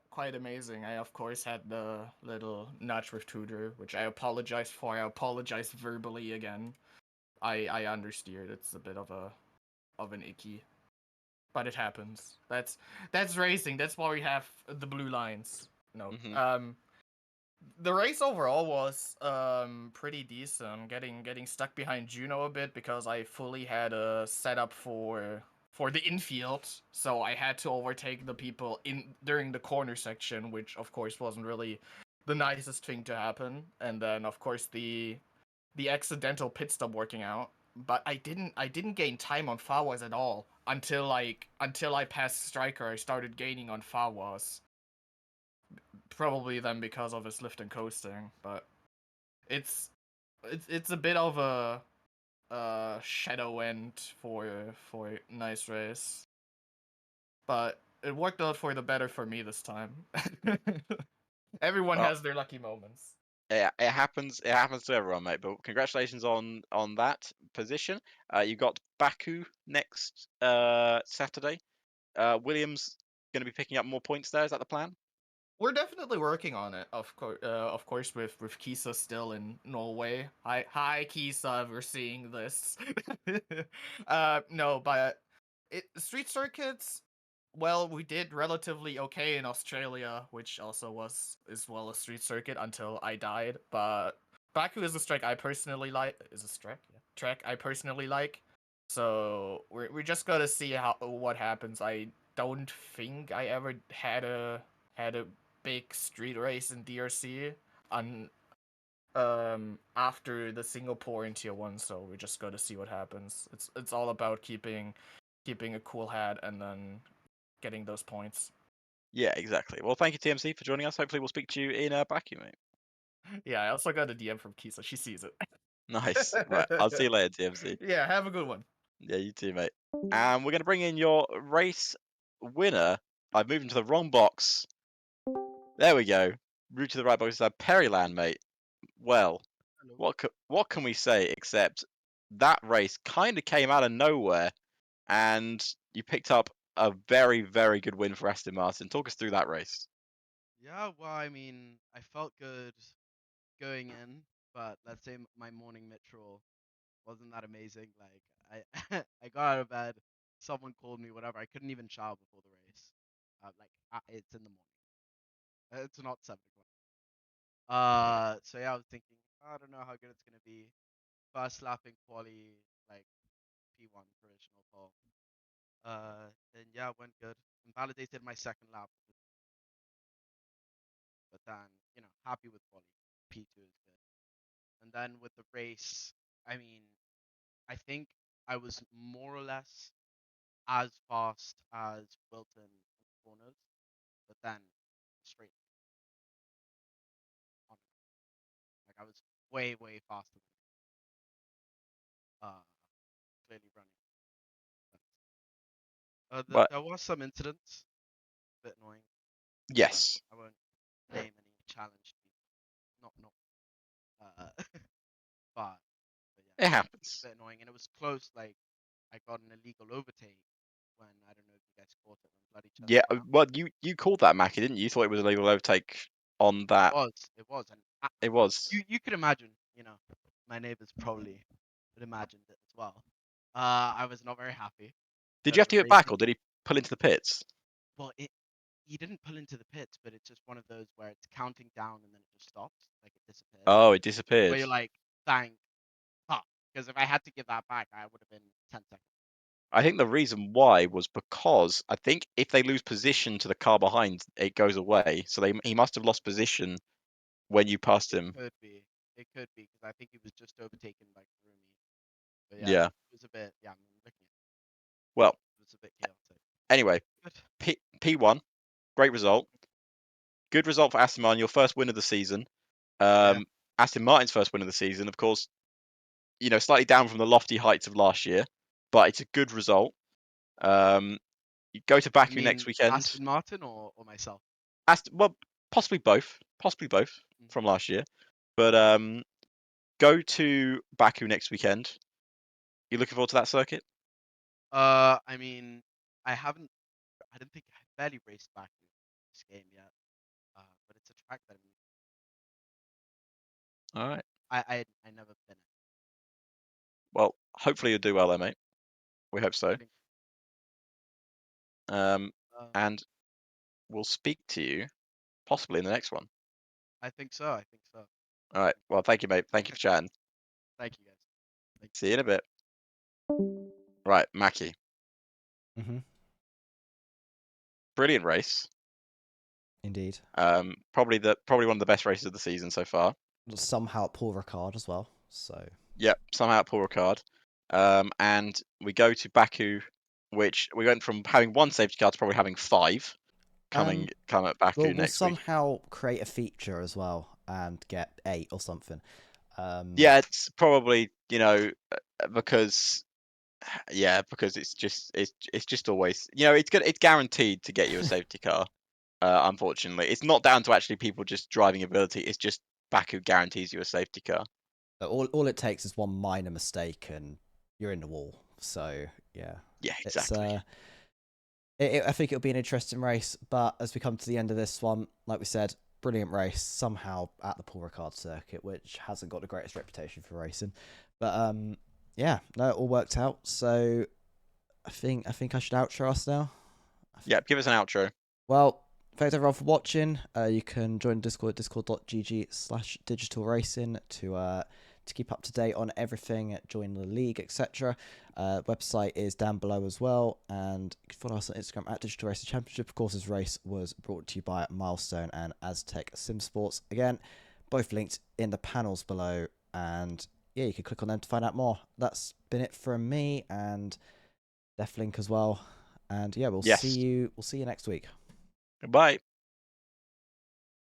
quite amazing. I of course had the little nudge with Tudor, which I apologize for. I apologize verbally again. I understeered. It's a bit of an icky, but it happens. That's racing. That's why we have the blue lines. No. Mhm. The race overall was pretty decent. Getting stuck behind Juno a bit because I fully had a setup for the infield, so I had to overtake the people in during the corner section, which of course wasn't really the nicest thing to happen. And then of course the accidental pit stop working out. But I didn't gain time on Fawaz at all until I passed Striker. I started gaining on Fawaz. Probably then because of his lift and coasting, but it's it's a bit of a shadow end for nice race, but it worked out for the better for me this time. Everyone Well, has their lucky moments. it happens. It happens to everyone, mate. But congratulations on that position. You got Baku next Saturday. Williams going to be picking up more points there. Is that the plan? We're definitely working on it. Of course, with Kisa still in Norway. Hi, Kisa. We're seeing this. No, but street circuits. Well, we did relatively okay in Australia, which also was as well a street circuit until I died. But Baku is a track I personally like. Is a track? Yeah. Track I personally like. So we're just gonna see what happens. I don't think I ever had a big street race in DRC on after the Singapore in Tier 1, so we're just gonna see what happens. It's all about keeping a cool head and then getting those points. Yeah, exactly. Well, thank you, TMC, for joining us. Hopefully, we'll speak to you in Baku, mate. Yeah, I also got a DM from Kisa. She sees it. Nice. Right. I'll see you later, TMC. Yeah, have a good one. Yeah, you too, mate. And we're going to bring in your race winner. I've moved into the wrong box. There we go. Route to the right box is Perryland, mate. Well, Hello. what can we say except that race kind of came out of nowhere, and you picked up a very, very good win for Aston Martin. Talk us through that race. Yeah, well, I mean, I felt good going in, but let's say my morning Mitchell wasn't that amazing. Like, I I got out of bed, someone called me, whatever. I couldn't even shower before the race. It's in the morning. It's not 7 o'clock. So yeah, I was thinking, I don't know how good it's gonna be. First lap in quali, like P1 provisional pole. And yeah, went good. Invalidated my second lap, but then happy with quali. P2 is good. And then with the race, I mean, I think I was more or less as fast as Wilton on the corners, but then straight on. Like I was way, way faster than clearly running. But There was some incidents, a bit annoying. yes, I won't name any challenge people. Not uh, but it yeah, happens. a bit annoying, and it was close. Like I got an illegal overtake when I don't know if you guys caught it when blood each other Yeah, around. well, you called that, Mackie, didn't you? You thought it was a legal overtake on that. It was, and It was. you could imagine, my neighbors probably would imagined it as well. I was not very happy. Did you have to The give it race back, or did he pull into the pits? well, he didn't pull into the pits, but it's just one of those where it's counting down and then it just stops, like it disappears. Oh, it Where disappeared. you're like, thank fuck, because if I had to give that back, I would have been 10 seconds. I think the reason why was because I think if they lose position to the car behind, it goes away. So he must have lost position when you passed him. It could be because I think he was just overtaken by Kurumi. But yeah, Yeah. it was a bit. Yeah, I'm looking at Well, it was a bit chaotic. anyway, Good. P1, great result. Good result for Aston Martin, your first win of the season. Yeah. Aston Martin's first win of the season, of course, slightly down from the lofty heights of last year, but it's a good result. You go to I Baku mean, next weekend. Aston Martin or myself? Well, possibly both from last year. But go to Baku next weekend. You looking forward to that circuit? I mean, I don't think I barely raced back in this game yet. But it's a track that All right. I never been at. Well, hopefully you'll do well there, mate. We hope so. Think- Uh, And we'll speak to you possibly in the next one. I think so. I think so. All right. Well, thank you, mate. Thank you for chatting. Thank you, guys. See you in a bit. Right, Mackie. Mm-hmm. Brilliant race. Indeed. Probably one of the best races of the season so far. Somehow Paul Ricard as well. So Yep, somehow at Paul Ricard. And we go to Baku, which we went from having one safety car to probably having 5 come at Baku we'll next week. somehow create a feature as well and get 8 or something. Yeah, it's probably because it's just always it's guaranteed to get you a safety car. Unfortunately, it's not down to actually people just driving ability. It's just Baku guarantees you a safety car. All it takes is one minor mistake and you're in the wall. So yeah, Exactly. I think it'll be an interesting race. But as we come to the end of this one, like we said, brilliant race somehow at the Paul Ricard circuit, which hasn't got the greatest reputation for racing. But yeah, no, it all worked out. So I think I should outro us now. Yeah, give us an outro. Well, thanks everyone for watching. You can join Discord, discord.gg/digital racing to keep up to date on everything, join the league, etc. Website is down below as well, and you can follow us on Instagram at Digital Racing Championship. Of course, this race was brought to you by Milestone and Aztec Sim Sports. Again, both linked in the panels below, and yeah, you can click on them to find out more. That's been it from me and Death Link as well. And yeah, we'll see you next week. Goodbye.